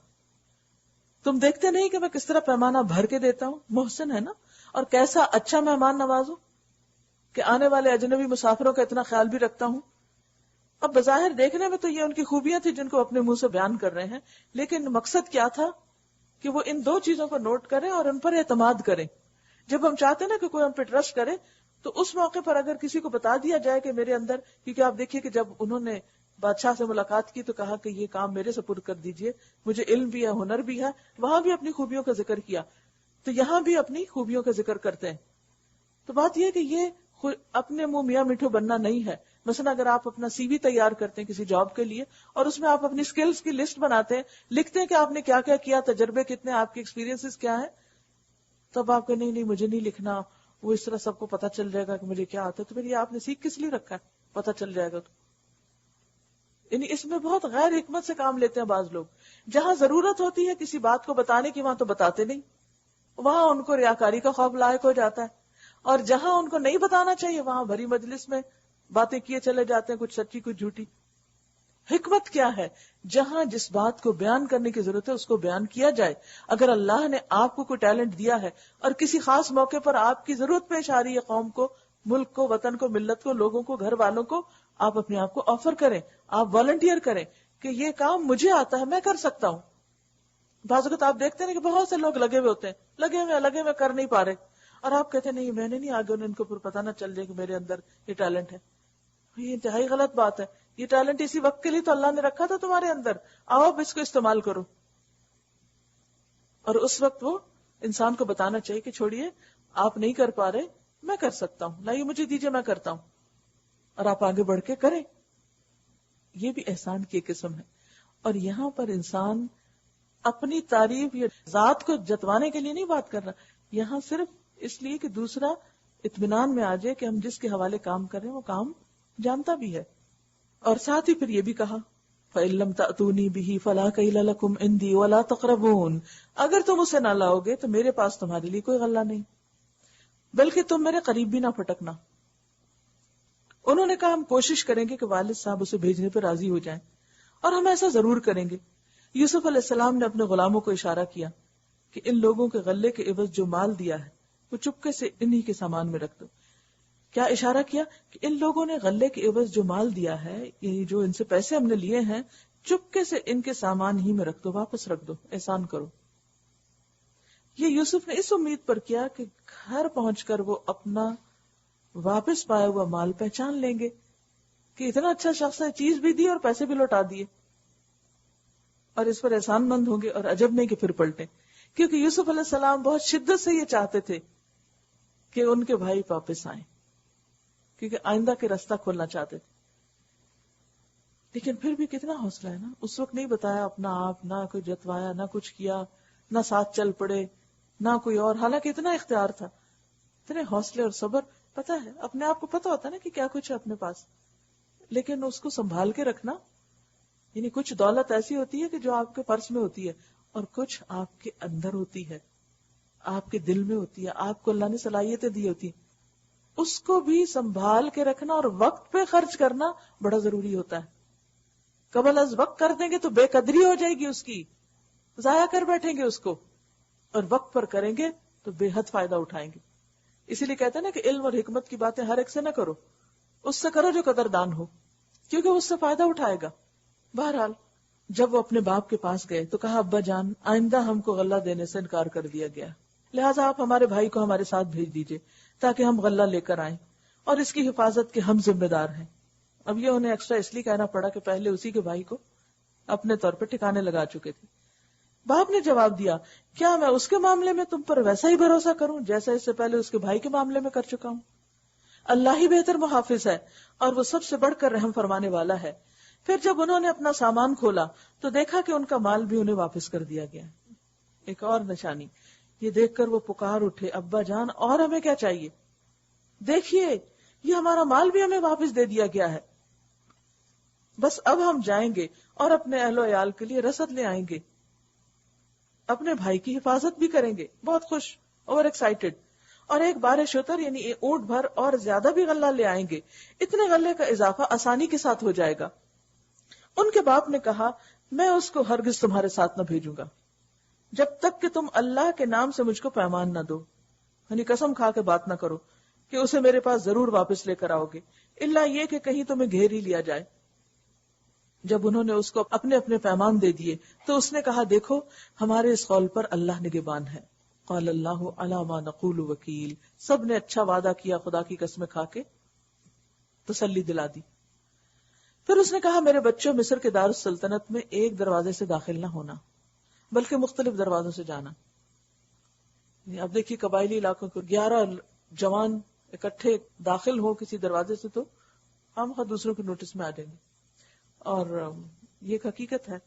تم دیکھتے نہیں کہ میں کس طرح پیمانہ بھر کے دیتا ہوں؟ محسن ہے نا، اور کیسا اچھا مہمان نوازوں کہ آنے والے اجنبی مسافروں کا اتنا خیال بھی رکھتا ہوں. اب بظاہر دیکھنے میں تو یہ ان کی خوبیاں تھی جن کو اپنے منہ سے بیان کر رہے ہیں، لیکن مقصد کیا تھا کہ وہ ان دو چیزوں کو نوٹ کریں اور ان پر اعتماد کریں. جب ہم چاہتے ہیں نا کہ کوئی ہم پہ ٹرسٹ کرے، تو اس موقع پر اگر کسی کو بتا دیا جائے کہ میرے اندر، کیونکہ آپ دیکھیے کہ جب انہوں نے بادشاہ سے ملاقات کی تو کہا کہ یہ کام میرے سپرد کر دیجئے، مجھے علم بھی ہے، ہنر بھی ہے، وہاں بھی اپنی خوبیوں کا ذکر کیا، تو یہاں بھی اپنی خوبیوں کا ذکر کرتے ہیں. تو بات یہ کہ یہ اپنے منہ میاں میٹھو بننا نہیں ہے. مثلا اگر آپ اپنا سی وی تیار کرتے ہیں کسی جاب کے لیے اور اس میں آپ اپنی سکلز کی لسٹ بناتے ہیں، لکھتے ہیں کہ آپ نے کیا کیا کیا، تجربے کتنے، آپ کے ایکسپیرینسز کیا ہیں، تب آپ کہ نہیں مجھے نہیں لکھنا، وہ اس طرح سب کو پتا چل جائے گا کہ مجھے کیا آتا ہے، تو پھر یہ آپ نے سیکھ کس لیے رکھا ہے، پتا چل جائے گا. تو یعنی اس میں بہت غیر حکمت سے کام لیتے ہیں بعض لوگ. جہاں ضرورت ہوتی ہے کسی بات کو بتانے کی وہاں تو بتاتے نہیں، وہاں ان کو ریاکاری کا خوف لاحق ہو جاتا ہے، اور جہاں ان کو نہیں بتانا چاہیے وہاں بھری مجلس میں باتیں کیے چلے جاتے ہیں، کچھ سچی کچھ جھوٹی. حکمت کیا ہے؟ جہاں جس بات کو بیان کرنے کی ضرورت ہے اس کو بیان کیا جائے. اگر اللہ نے آپ کو کوئی ٹیلنٹ دیا ہے اور کسی خاص موقع پر آپ کی ضرورت پیش آ رہی ہے، قوم کو، ملک کو، وطن کو، ملت کو، لوگوں کو، گھر والوں کو، آپ اپنے آپ کو آفر کریں، آپ والنٹیئر کریں کہ یہ کام مجھے آتا ہے، میں کر سکتا ہوں. بعض اوقات آپ دیکھتے ہیں کہ بہت سے لوگ لگے ہوئے ہوتے ہیں، لگے ہوئے کر نہیں پا رہے، اور آپ کہتے ہیں نہیں میں نے نہیں، آگے ان کو پھر پتہ نہ چل جائے کہ میرے اندر یہ ٹیلنٹ ہے. یہ انتہائی غلط بات ہے. یہ ٹیلنٹ اسی وقت کے لیے تو اللہ نے رکھا تھا تمہارے اندر، آؤ اب اس کو استعمال کرو. اور اس وقت وہ انسان کو بتانا چاہیے کہ چھوڑیے آپ نہیں کر پا رہے، میں کر سکتا ہوں، لائیے مجھے دیجیے میں کرتا ہوں، اور آپ آگے بڑھ کے کریں. یہ بھی احسان کی قسم ہے. اور یہاں پر انسان اپنی تعریف یا ذات کو جتوانے کے لیے نہیں بات کر رہا، یہاں صرف اس لیے کہ دوسرا اطمینان میں آ جائے کہ ہم جس کے حوالے کام کر رہے ہیں وہ کام جانتا بھی ہے. اور ساتھ ہی پھر یہ بھی کہا فَإِن لَمْ تَأْتُونِي بِهِ فَلَا كَيْلَ لَكُمْ عِنْدِي وَلَا تَقْرَبُونَ. اگر تم اسے نہ لاؤ گے تو میرے پاس تمہارے لیے کوئی غلہ نہیں، بلکہ تم میرے قریب بھی نہ پھٹکنا. انہوں نے کہا ہم کوشش کریں گے کہ والد صاحب اسے بھیجنے پہ راضی ہو جائیں، اور ہم ایسا ضرور کریں گے. یوسف علیہ السلام نے اپنے غلاموں کو اشارہ کیا کہ ان لوگوں کے غلے کے عوض جو مال دیا ہے وہ چپکے سے انہی کے سامان میں رکھ دو. کیا اشارہ کیا؟ کہ ان لوگوں نے غلے کے عوض جو مال دیا ہے، یعنی جو ان سے پیسے ہم نے لیے ہیں، چپکے سے ان کے سامان ہی میں رکھ دو، واپس رکھ دو، احسان کرو. یہ یوسف نے اس امید پر کیا کہ گھر پہنچ کر وہ اپنا واپس پایا ہوا مال پہچان لیں گے کہ اتنا اچھا شخص ہے، چیز بھی دی اور پیسے بھی لوٹا دیے، اور اس پر احسان مند ہوں گے. اور عجب نہیں کہ پھر پلٹیں، کیونکہ یوسف علیہ السلام بہت شدت سے یہ چاہتے تھے کہ ان کے بھائی واپس آئیں، کیونکہ آئندہ کے راستہ کھولنا چاہتے تھے. لیکن پھر بھی کتنا حوصلہ ہے نا، اس وقت نہیں بتایا اپنا آپ، نہ کوئی جتوایا، نہ کچھ کیا، نہ ساتھ چل پڑے، نہ کوئی اور، حالانکہ اتنا اختیار تھا. اتنے حوصلے اور صبر. پتا ہے اپنے آپ کو پتا ہوتا ہے نا کہ کیا کچھ ہے اپنے پاس، لیکن اس کو سنبھال کے رکھنا. یعنی کچھ دولت ایسی ہوتی ہے کہ جو آپ کے پرس میں ہوتی ہے، اور کچھ آپ کے اندر ہوتی ہے، آپ کے دل میں ہوتی ہے، آپ کو اللہ نے صلاحیتیں دی ہوتی ہیں، اس کو بھی سنبھال کے رکھنا اور وقت پہ خرچ کرنا بڑا ضروری ہوتا ہے. قبل از وقت کر دیں گے تو بے قدری ہو جائے گی، اس کی ضائع کر بیٹھیں گے اس کو، اور وقت پر کریں گے تو بے حد فائدہ اٹھائیں گے. اسی لیے کہتے ہیں نا کہ علم اور حکمت کی باتیں ہر ایک سے نہ کرو، اس سے کرو جو قدردان ہو، کیونکہ اس سے فائدہ اٹھائے گا. بہرحال جب وہ اپنے باپ کے پاس گئے تو کہا ابا جان آئندہ ہم کو غلہ دینے سے انکار کر دیا گیا، لہٰذا آپ ہمارے بھائی کو ہمارے ساتھ بھیج دیجئے تاکہ ہم غلہ لے کر آئیں، اور اس کی حفاظت کے ہم ذمہ دار ہیں. اب یہ انہیں ایکسٹرا اس لیے کہنا پڑا کہ پہلے اسی کے بھائی کو اپنے طور پہ ٹھکانے لگا چکے تھے. باپ نے جواب دیا کیا میں اس کے معاملے میں تم پر ویسا ہی بھروسہ کروں جیسا اس سے پہلے اس کے بھائی کے معاملے میں کر چکا ہوں؟ اللہ ہی بہتر محافظ ہے اور وہ سب سے بڑھ کر رحم فرمانے والا ہے. پھر جب انہوں نے اپنا سامان کھولا تو دیکھا کہ ان کا مال بھی انہیں واپس کر دیا گیا. ایک اور نشانی یہ دیکھ کر وہ پکار اٹھے ابا جان اور ہمیں کیا چاہیے، دیکھیے یہ ہمارا مال بھی ہمیں واپس دے دیا گیا ہے، بس اب ہم جائیں گے اور اپنے اہل و عیال کے لیے رسد لے آئیں گے، اپنے بھائی کی حفاظت بھی کریں گے. بہت خوش، اوور ایکسائٹیڈ. اور ایک بار شتر یعنی اونٹ بھر اور زیادہ بھی غلہ لے آئیں گے، اتنے غلے کا اضافہ آسانی کے ساتھ ہو جائے گا. ان کے باپ نے کہا میں اس کو ہرگز تمہارے ساتھ نہ بھیجوں گا جب تک کہ تم اللہ کے نام سے مجھ کو پیمان نہ دو، یعنی قسم کھا کے بات نہ کرو کہ اسے میرے پاس ضرور واپس لے کر آؤ گے، الا یہ کہ کہیں تمہیں گھیر ہی لیا جائے. جب انہوں نے اس کو اپنے اپنے پیمان دے دیے تو اس نے کہا دیکھو ہمارے اس قول پر اللہ نگہبان ہے. قال اللہ علی ما نقول وکیل. سب نے اچھا وعدہ کیا خدا کی قسمیں کھا کے تسلی دلا دی. پھر اس نے کہا میرے بچوں مصر کے دارالسلطنت میں ایک دروازے سے داخل نہ ہونا بلکہ مختلف دروازوں سے جانا. اب دیکھیے قبائلی علاقوں کو 11 جوان اکٹھے داخل ہو کسی دروازے سے تو ہم خود دوسروں کے نوٹس میں آ جائیں گے. اور یہ ایک حقیقت ہے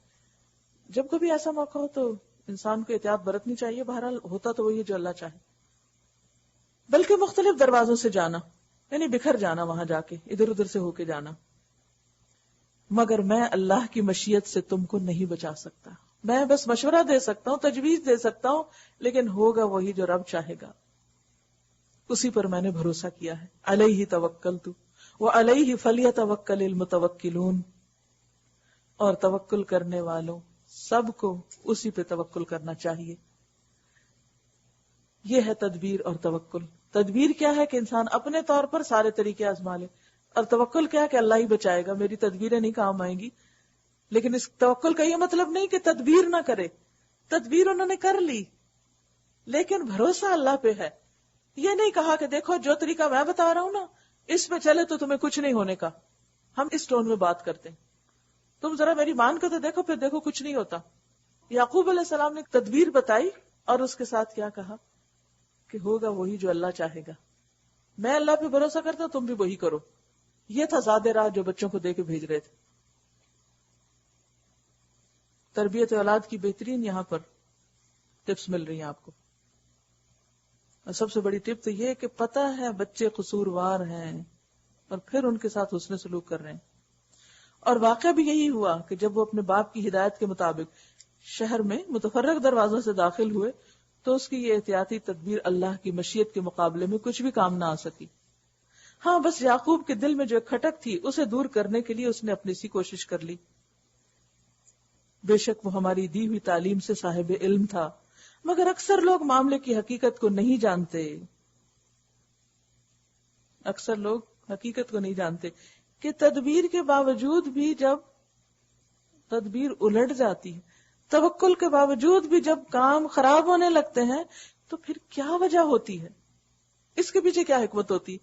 جب کبھی ایسا موقع ہو تو انسان کو احتیاط برتنی چاہیے. بہرحال ہوتا تو وہی جو اللہ چاہے. بلکہ مختلف دروازوں سے جانا یعنی بکھر جانا وہاں جا کے ادھر ادھر سے ہو کے جانا. مگر میں اللہ کی مشیت سے تم کو نہیں بچا سکتا. میں بس مشورہ دے سکتا ہوں تجویز دے سکتا ہوں لیکن ہوگا وہی جو رب چاہے گا. اسی پر میں نے بھروسہ کیا ہے. علیہ توکلت وعلیہ فلیتوکل المتوکلون. اور توکل کرنے والوں سب کو اسی پہ توکل کرنا چاہیے. یہ ہے تدبیر اور توکل. تدبیر کیا ہے کہ انسان اپنے طور پر سارے طریقے آزما لے اور توکل کیا ہے کہ اللہ ہی بچائے گا میری تدبیریں نہیں کام آئیں گی. لیکن اس توکل کا یہ مطلب نہیں کہ تدبیر نہ کرے. تدبیر انہوں نے کر لی لیکن بھروسہ اللہ پہ ہے. یہ نہیں کہا کہ دیکھو جو طریقہ میں بتا رہا ہوں نا اس پہ چلے تو تمہیں کچھ نہیں ہونے کا. ہم اس ٹون میں بات کرتے ہیں تم ذرا میری مان کے تو دیکھو پھر دیکھو کچھ نہیں ہوتا. یعقوب علیہ السلام نے تدبیر بتائی اور اس کے ساتھ کیا کہا کہ ہوگا وہی جو اللہ چاہے گا. میں اللہ پہ بھروسہ کرتا ہوں تم بھی وہی کرو. یہ تھا زیادہ راہ جو بچوں کو دے کے بھیج رہے تھے. تربیت اولاد کی بہترین یہاں پر ٹپس مل رہی ہیں آپ کو. اور سب سے بڑی ٹپ تو یہ کہ پتہ ہے بچے قصوروار ہیں اور پھر ان کے ساتھ حسن سلوک کر رہے ہیں. اور واقعہ بھی یہی ہوا کہ جب وہ اپنے باپ کی ہدایت کے مطابق شہر میں متفرق دروازوں سے داخل ہوئے تو اس کی یہ احتیاطی تدبیر اللہ کی مشیت کے مقابلے میں کچھ بھی کام نہ آ سکی. ہاں بس یعقوب کے دل میں جو کھٹک تھی اسے دور کرنے کے لیے اس نے اپنی سی کوشش کر لی. بے شک وہ ہماری دی ہوئی تعلیم سے صاحب علم تھا مگر اکثر لوگ معاملے کی حقیقت کو نہیں جانتے. اکثر لوگ حقیقت کو نہیں جانتے کہ تدبیر کے باوجود بھی جب تدبیر الٹ جاتی ہے, توکل کے باوجود بھی جب کام خراب ہونے لگتے ہیں تو پھر کیا وجہ ہوتی ہے, اس کے پیچھے کیا حکمت ہوتی.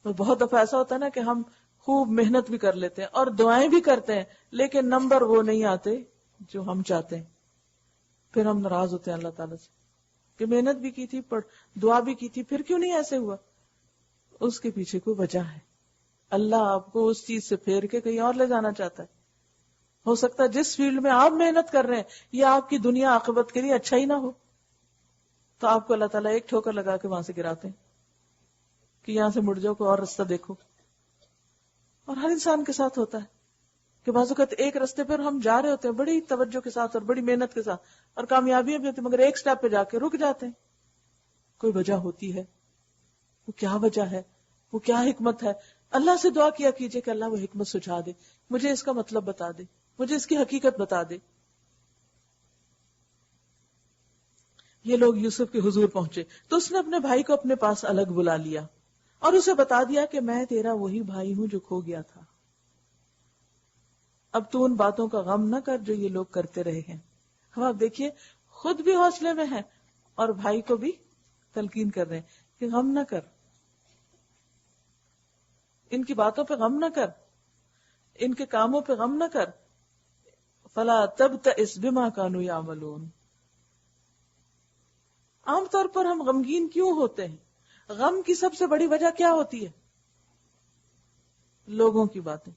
بہت دفعہ ایسا ہوتا ہے نا کہ ہم خوب محنت بھی کر لیتے ہیں اور دعائیں بھی کرتے ہیں لیکن نمبر وہ نہیں آتے جو ہم چاہتے ہیں. پھر ہم ناراض ہوتے ہیں اللہ تعالیٰ سے کہ محنت بھی کی تھی پر دعا بھی کی تھی پھر کیوں نہیں ایسے ہوا. اس کے پیچھے کوئی وجہ ہے. اللہ آپ کو اس چیز سے پھیر کے کہیں اور لے جانا چاہتا ہے. ہو سکتا ہے جس فیلڈ میں آپ محنت کر رہے ہیں یہ آپ کی دنیا عاقبت کے لیے اچھا ہی نہ ہو تو آپ کو اللہ تعالیٰ ایک ٹھوکر لگا کے وہاں سے گراتے ہیں کہ یہاں سے مڑ جاؤ کوئی اور راستہ دیکھو. اور ہر انسان کے ساتھ ہوتا ہے کہ بعض اوقات ایک راستے پر ہم جا رہے ہوتے ہیں بڑی توجہ کے ساتھ اور بڑی محنت کے ساتھ اور کامیابیاں بھی ہوتی ہیں مگر ایک سٹیپ پہ جا کے رک جاتے ہیں. کوئی وجہ ہوتی ہے. وہ کیا وجہ ہے, وہ کیا حکمت ہے. اللہ سے دعا کیا کیجئے کہ اللہ وہ حکمت سجھا دے, مجھے اس کا مطلب بتا دے, مجھے اس کی حقیقت بتا دے. یہ لوگ یوسف کے حضور پہنچے تو اس نے اپنے بھائی کو اپنے پاس الگ بلا لیا اور اسے بتا دیا کہ میں تیرا وہی بھائی ہوں جو کھو گیا تھا. اب تو ان باتوں کا غم نہ کر جو یہ لوگ کرتے رہے ہیں. ہم آپ دیکھیے خود بھی حوصلے میں ہیں اور بھائی کو بھی تلقین کر رہے ہیں کہ غم نہ کر, ان کی باتوں پہ غم نہ کر, ان کے کاموں پہ غم نہ کر. فلا تبتئس بما كانوا يعملون. عام طور پر ہم غمگین کیوں ہوتے ہیں؟ غم کی سب سے بڑی وجہ کیا ہوتی ہے؟ لوگوں کی باتیں.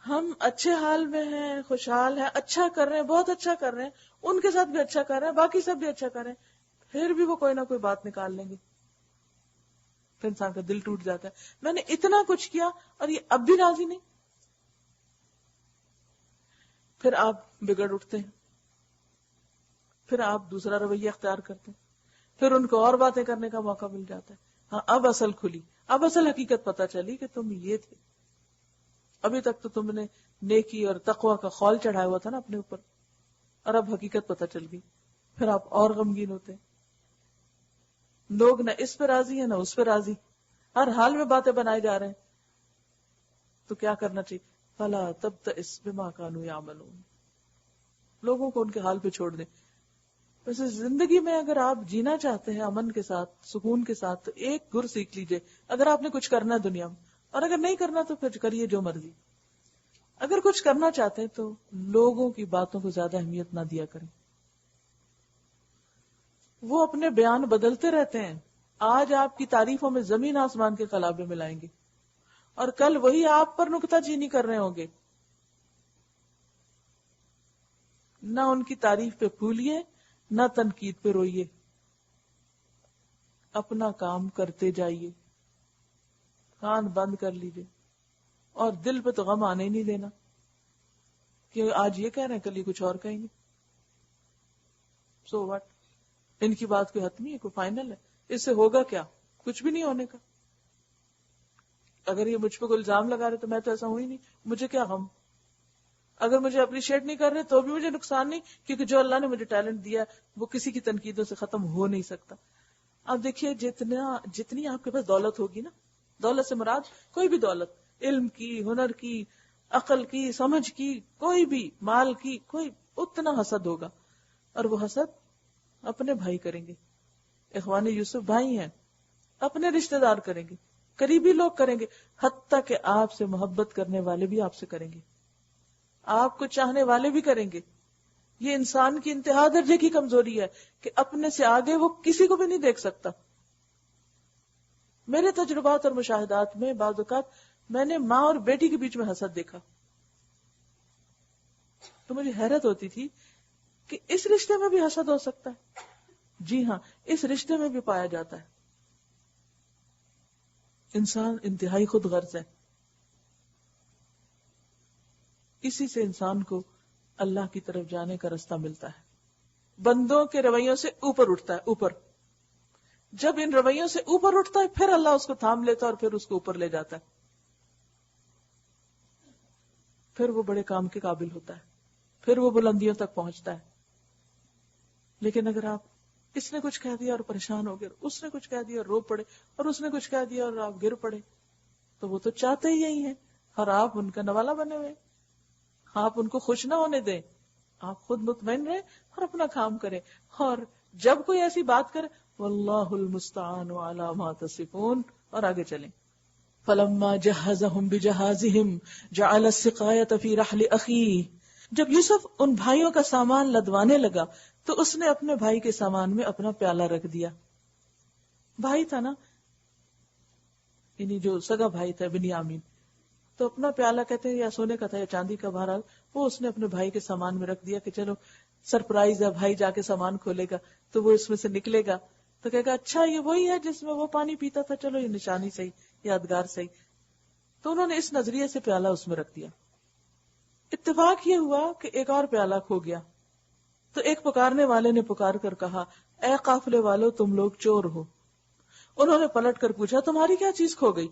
ہم اچھے حال میں ہیں, خوشحال ہیں, اچھا کر رہے ہیں, بہت اچھا کر رہے ہیں, ان کے ساتھ بھی اچھا کر رہے ہیں, باقی سب بھی اچھا کر رہے ہیں, پھر بھی وہ کوئی نہ کوئی بات نکال لیں گے. پھر انسان کا دل ٹوٹ جاتا ہے, میں نے اتنا کچھ کیا اور یہ اب بھی راضی نہیں. پھر آپ بگڑ اٹھتے ہیں, پھر آپ دوسرا رویہ اختیار کرتے ہیں, پھر ان کو اور باتیں کرنے کا موقع مل جاتا ہے. ہاں اب اصل کھلی, اب اصل حقیقت پتہ چلی کہ تم یہ تھے. ابھی تک تو تم نے نیکی اور تقوی کا خول چڑھایا ہوا تھا نا اپنے اوپر, اور اب حقیقت پتہ چل گئی. پھر آپ اور غمگین ہوتے ہیں. لوگ نہ اس پہ راضی ہیں نہ اس پہ راضی, ہر حال میں باتیں بنائے جا رہے ہیں. تو کیا کرنا چاہیے؟ فلا تبتئس بما كانوا يعملون، لوگوں کو ان کے حال پہ چھوڑ دیں. ویسے زندگی میں اگر آپ جینا چاہتے ہیں امن کے ساتھ، سکون کے ساتھ، تو ایک گر سیکھ لیجئے. اگر آپ نے کچھ کرنا دنیا میں، اور اگر نہیں کرنا تو پھر کریے جو مرضی. اگر کچھ کرنا چاہتے ہیں تو لوگوں کی باتوں کو زیادہ اہمیت نہ دیا کریں. وہ اپنے بیان بدلتے رہتے ہیں. آج آپ کی تعریفوں میں زمین آسمان کے قلابے ملائیں گے، اور کل وہی آپ پر نکتہ چینی کر رہے ہوں گے. نہ ان کی تعریف پہ پھولیے، نہ تنقید پہ روئیے. اپنا کام کرتے جائیے، کان بند کر لیجیے، اور دل پہ تو غم آنے نہیں دینا کہ آج یہ کہہ رہے ہیں کل یہ کچھ اور کہیں گے. سو واٹ، ان کی بات کوئی حتمی ہے، کوئی فائنل ہے؟ اس سے ہوگا کیا؟ کچھ بھی نہیں ہونے کا. اگر یہ مجھ پہ کوئی الزام لگا رہے تو میں تو ایسا ہوں ہی نہیں، مجھے کیا غم. اگر مجھے اپریشیٹ نہیں کر رہے تو بھی مجھے نقصان نہیں، کیونکہ جو اللہ نے مجھے ٹیلنٹ دیا وہ کسی کی تنقیدوں سے ختم ہو نہیں سکتا. آپ دیکھیے جتنی آپ کے پاس دولت ہوگی نا، دولت سے مراد کوئی بھی دولت، علم کی، ہنر کی، عقل کی، سمجھ کی، کوئی بھی مال کی، کوئی اتنا حسد ہوگا. اور وہ حسد اپنے بھائی کریں گے. اخوان یوسف بھائی ہیں، اپنے رشتہ دار کریں گے، قریبی لوگ کریں گے، حتیٰ کہ آپ سے محبت کرنے والے بھی آپ سے کریں گے، آپ کو چاہنے والے بھی کریں گے. یہ انسان کی انتہا درجے کی کمزوری ہے کہ اپنے سے آگے وہ کسی کو بھی نہیں دیکھ سکتا. میرے تجربات اور مشاہدات میں بعض اوقات میں نے ماں اور بیٹی کے بیچ میں حسد دیکھا تو مجھے حیرت ہوتی تھی کہ اس رشتے میں بھی حسد ہو سکتا ہے. جی ہاں، اس رشتے میں بھی پایا جاتا ہے. انسان انتہائی خود غرض ہے. اسی سے انسان کو اللہ کی طرف جانے کا راستہ ملتا ہے. بندوں کے رویوں سے اوپر اٹھتا ہے، اوپر. جب ان رویوں سے اوپر اٹھتا ہے پھر اللہ اس کو تھام لیتا ہے اور پھر اس کو اوپر لے جاتا ہے. پھر وہ بڑے کام کے قابل ہوتا ہے، پھر وہ بلندیوں تک پہنچتا ہے. لیکن اگر آپ اس نے کچھ کہہ دیا اور پریشان ہو گئے، اس نے کچھ کہہ دیا اور رو پڑے، اور اس نے کچھ کہہ دیا اور آپ گر پڑے، تو وہ تو چاہتے ہی یہی ہیں اور آپ ان کا نوالا بنے ہوئے. آپ ان کو خوش نہ ہونے دیں، آپ خود مطمئن رہیں اور اپنا کام کریں. اور جب کوئی ایسی بات کرے، واللہ المستعان علی ما تصفون، اور آگے چلیں. فلما جہزہم بجہازہم جعل السقایۃ فی رحل اخیہ. جب یوسف ان بھائیوں کا سامان لدوانے لگا تو اس نے اپنے بھائی کے سامان میں اپنا پیالہ رکھ دیا. بھائی تھا نا، یعنی جو سگا بھائی تھا بنیامین، تو اپنا پیالہ کہتے ہیں یا سونے کا تھا یا چاندی کا، بہرحال وہ اس نے اپنے بھائی کے سامان میں رکھ دیا کہ چلو سرپرائز ہے، بھائی جا کے سامان کھولے گا تو وہ اس میں سے نکلے گا تو کہے گا اچھا یہ وہی ہے جس میں وہ پانی پیتا تھا، چلو یہ نشانی صحیح، یادگار صحیح. تو انہوں نے اس نظریے سے پیالہ اس میں رکھ دیا. اتفاق یہ ہوا کہ ایک اور پیالہ کھو گیا تو ایک پکارنے والے نے پکار کر کہا، اے قافلے والو تم لوگ چور ہو. انہوں نے پلٹ کر پوچھا تمہاری کیا چیز کھو گئی؟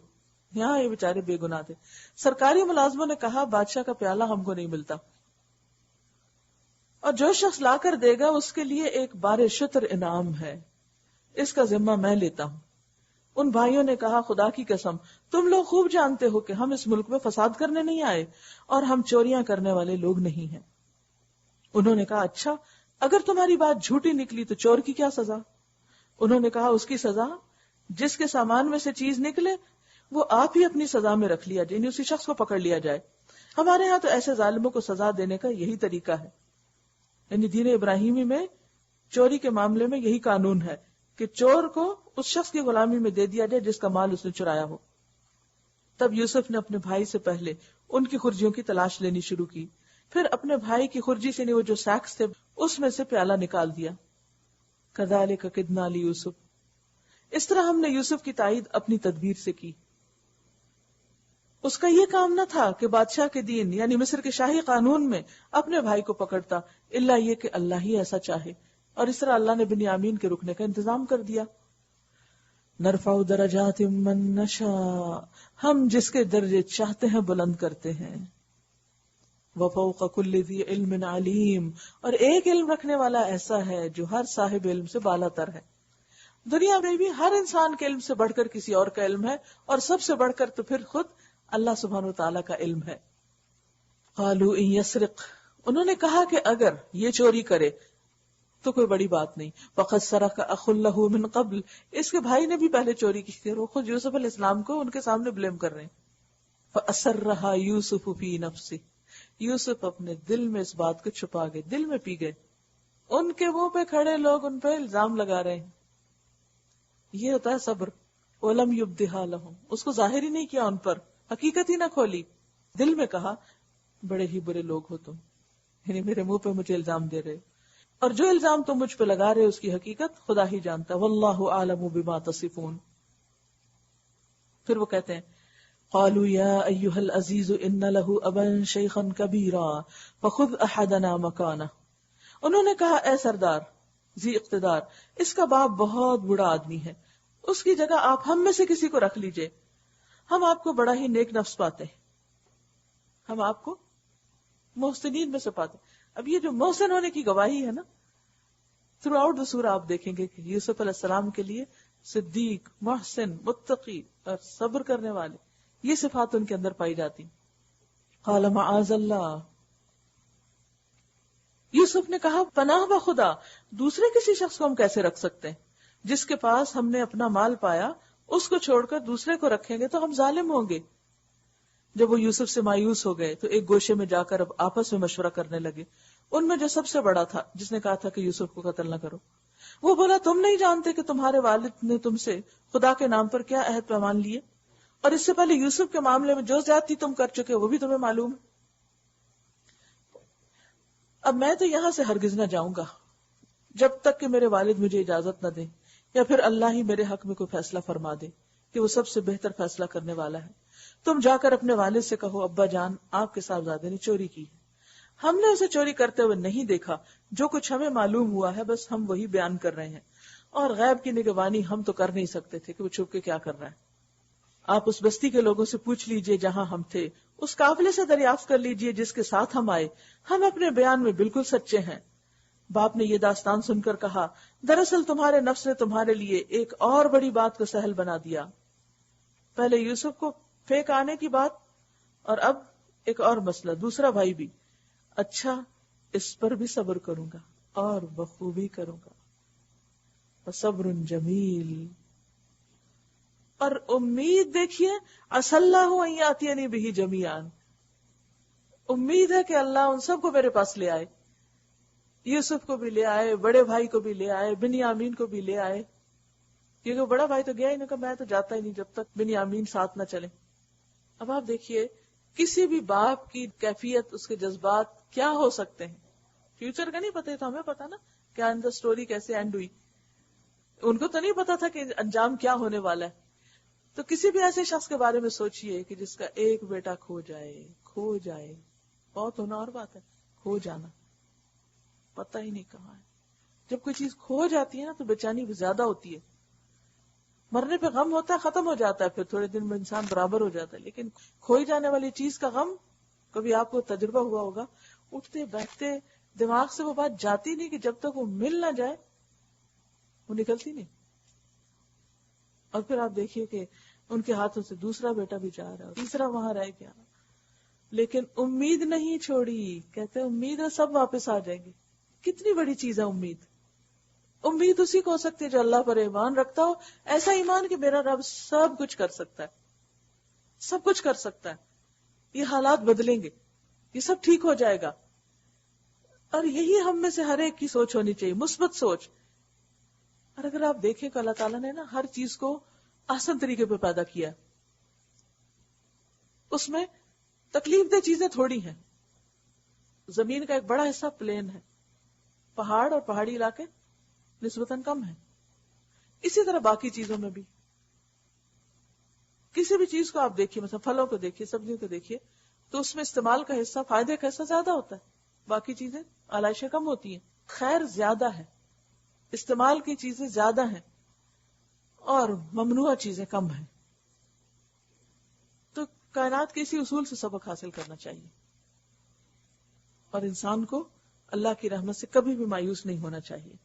یہاں یہ بیچارے بے گناہ تھے. سرکاری ملازموں نے کہا بادشاہ کا پیالہ ہم کو نہیں ملتا، اور جو شخص لا کر دے گا اس کے لیے ایک بار شتر انعام ہے، اس کا ذمہ میں لیتا ہوں. ان بھائیوں نے کہا خدا کی قسم تم لوگ خوب جانتے ہو کہ ہم اس ملک میں فساد کرنے نہیں آئے اور ہم چوریاں کرنے والے لوگ نہیں ہیں. انہوں نے کہا اچھا اگر تمہاری بات جھوٹی نکلی تو چور کی کیا سزا؟ انہوں نے کہا اس کی سزا جس کے سامان میں سے چیز نکلے وہ آپ ہی اپنی سزا میں رکھ لیا جائے، یعنی اسی شخص کو پکڑ لیا جائے. ہمارے ہاں تو ایسے ظالموں کو سزا دینے کا یہی طریقہ ہے، یعنی دین ابراہیمی میں چوری کے معاملے میں یہی قانون ہے کہ چور کو اس شخص کی غلامی میں دے دیا جائے جس کا مال اس نے چرایا ہو. تب یوسف نے اپنے بھائی سے پہلے ان کی خرجیوں کی تلاش لینی شروع کی، پھر اپنے بھائی کی خرجی سے وہ جو سیکس تھے اس میں سے پیالہ نکال دیا. کذالک کدنا لیوسف، اس طرح ہم نے یوسف کی تائید اپنی تدبیر سے کی. اس کا یہ کام نہ تھا کہ بادشاہ کے دین یعنی مصر کے شاہی قانون میں اپنے بھائی کو پکڑتا، الا یہ کہ اللہ ہی ایسا چاہے، اور اس طرح اللہ نے بنیامین کے رکنے کا انتظام کر دیا. نرفع درجات من نشاء، ہم جس کے درجے چاہتے ہیں بلند کرتے ہیں. وفوق کل ذی علم علیم، اور ایک علم رکھنے والا ایسا ہے جو ہر صاحب علم سے بالا تر ہے. دنیا میں بھی ہر انسان کے علم سے بڑھ کر کسی اور کا علم ہے، اور سب سے بڑھ کر تو پھر خود اللہ سبحانہ وتعالی کا علم ہے. قالوا ان یسرق، انہوں نے کہا کہ اگر یہ چوری کرے تو کوئی بڑی بات نہیں. فقد سرق اخ له من قبل، اس کے بھائی نے بھی پہلے چوری کی تھی. وہ خود یوسف علیہ السلام کو ان کے سامنے بلیم کر رہے ہیں. فاسرها یوسف فی نفسه، یوسف اپنے دل میں اس بات کو چھپا گئے، دل میں پی گئے. ان کے منہ پہ کھڑے لوگ ان پہ الزام لگا رہے ہیں. یہ ہوتا ہے صبر. ولم یبدھا لهم، اس کو ظاہر ہی نہیں کیا ان پر، حقیقت ہی نہ کھولی، دل میں کہا بڑے ہی برے لوگ ہو تم، یعنی میرے منہ پہ مجھے الزام دے رہے، اور جو الزام تم مجھ پہ لگا رہے اس کی حقیقت خدا ہی جانتا. واللہ اعلم بما تصفون. پھر وہ کہتے ہیں قالوا یا ایھا العزیز ان له ابا شیخا کبیرا فخذ احدنا مکانہ. انہوں نے کہا اے سردار ذی اقتدار، اس کا باپ بہت بوڑھا آدمی ہے، اس کی جگہ آپ ہم میں سے کسی کو رکھ لیجئے، ہم آپ کو بڑا ہی نیک نفس پاتے ہیں، ہم آپ کو محسنین میں سے پاتے. اب یہ جو محسن ہونے کی گواہی ہے نا، تھرو آؤٹ دا سورہ آپ دیکھیں گے کہ یوسف علیہ السلام کے لیے صدیق، محسن، متقی اور صبر کرنے والے، یہ صفات ان کے اندر پائی جاتی. قال معاذ اللہ، یوسف نے کہا پناہ بخدا، دوسرے کسی شخص کو ہم کیسے رکھ سکتے ہیں؟ جس کے پاس ہم نے اپنا مال پایا اس کو چھوڑ کر دوسرے کو رکھیں گے تو ہم ظالم ہوں گے. جب وہ یوسف سے مایوس ہو گئے تو ایک گوشے میں جا کر اب آپس میں مشورہ کرنے لگے. ان میں جو سب سے بڑا تھا، جس نے کہا تھا کہ یوسف کو قتل نہ کرو، وہ بولا تم نہیں جانتے کہ تمہارے والد نے تم سے خدا کے نام پر کیا عہد پیمان لیے، اور اس سے پہلے یوسف کے معاملے میں جو زیادتی تم کر چکے وہ بھی تمہیں معلوم ہے. اب میں تو یہاں سے ہرگز نہ جاؤں گا جب تک کہ میرے والد مجھے اجازت نہ دیں، یا پھر اللہ ہی میرے حق میں کوئی فیصلہ فرما دے کہ وہ سب سے بہتر فیصلہ کرنے والا ہے. تم جا کر اپنے والد سے کہو ابا جان آپ کے صاحبزادے نے چوری کی ہے، ہم نے اسے چوری کرتے ہوئے نہیں دیکھا، جو کچھ ہمیں معلوم ہوا ہے بس ہم وہی بیان کر رہے ہیں، اور غیب کی نگہبانی ہم تو کر نہیں سکتے تھے کہ وہ چھپ کے کیا کر رہا ہے. آپ اس بستی کے لوگوں سے پوچھ لیجئے جہاں ہم تھے، اس قافلے سے دریافت کر لیجئے جس کے ساتھ ہم آئے، ہم اپنے بیان میں بالکل سچے ہیں. باپ نے یہ داستان سن کر کہا دراصل تمہارے نفس نے تمہارے لیے ایک اور بڑی بات کو سہل بنا دیا. پہلے یوسف کو پھینک آنے کی بات، اور اب ایک اور مسئلہ، دوسرا بھائی بھی. اچھا اس پر بھی صبر کروں گا اور بخوبی کروں گا. صبر جمیل. اور امید دیکھیے عسى الله ان ياتيني به جميعا، امید ہے کہ اللہ ان سب کو میرے پاس لے آئے، یوسف کو بھی لے آئے، بڑے بھائی کو بھی لے آئے، بنیامین کو بھی لے آئے، کیونکہ بڑا بھائی تو گیا ہی نہیں، کہ میں تو جاتا ہی نہیں جب تک بنیامین ساتھ نہ چلے. اب آپ دیکھیے کسی بھی باپ کی کیفیت، اس کے جذبات کیا ہو سکتے ہیں. فیوچر کا نہیں پتا تھا، ہمیں پتا نا کیا ان دا اسٹوری کیسے اینڈ ہوئی، ان کو تو نہیں پتا تھا کہ انجام کیا ہونے والا ہے. تو کسی بھی ایسے شخص کے بارے میں سوچئے کہ جس کا ایک بیٹا کھو جائے، بہت ہونا اور بات ہے، کھو جانا پتہ ہی نہیں کہاں ہے. جب کوئی چیز کھو جاتی ہے نا تو بے چینی بھی زیادہ ہوتی ہے. مرنے پہ غم ہوتا ہے، ختم ہو جاتا ہے، پھر تھوڑے دن میں انسان برابر ہو جاتا ہے، لیکن کھوئی جانے والی چیز کا غم، کبھی آپ کو تجربہ ہوا ہوگا، اٹھتے بیٹھتے دماغ سے وہ بات جاتی نہیں کہ جب تک وہ مل نہ جائے وہ نکلتی نہیں. اور پھر آپ دیکھیے کہ ان کے ہاتھوں سے دوسرا بیٹا بھی جا رہا ہے، تیسرا وہاں رہ گیا، لیکن امید نہیں چھوڑی. کہتے ہیں امید ہے سب واپس آ جائیں گے. کتنی بڑی چیز ہے امید. امید اسی کو ہو سکتی ہے جو اللہ پر ایمان رکھتا ہو، ایسا ایمان کہ میرا رب سب کچھ کر سکتا ہے، سب کچھ کر سکتا ہے، یہ حالات بدلیں گے، یہ سب ٹھیک ہو جائے گا. اور یہی ہم میں سے ہر ایک کی سوچ ہونی چاہیے، مثبت سوچ. اور اگر آپ دیکھیں کہ اللہ تعالیٰ نے نا ہر چیز کو آسان طریقے پہ پیدا کیا، اس میں تکلیف دہ چیزیں تھوڑی ہیں. زمین کا ایک بڑا حصہ پلین ہے، پہاڑ اور پہاڑی علاقے نسبتاً کم ہیں. اسی طرح باقی چیزوں میں بھی کسی بھی چیز کو آپ دیکھیے، مثلا پھلوں کو دیکھیے، سبزیوں کو دیکھیے، تو اس میں استعمال کا حصہ، فائدے کا حصہ زیادہ ہوتا ہے، باقی چیزیں آلائشیں کم ہوتی ہیں. خیر زیادہ ہے، استعمال کی چیزیں زیادہ ہیں اور ممنوع چیزیں کم ہیں. تو کائنات کے اسی اصول سے سبق حاصل کرنا چاہیے، اور انسان کو اللہ کی رحمت سے کبھی بھی مایوس نہیں ہونا چاہیے.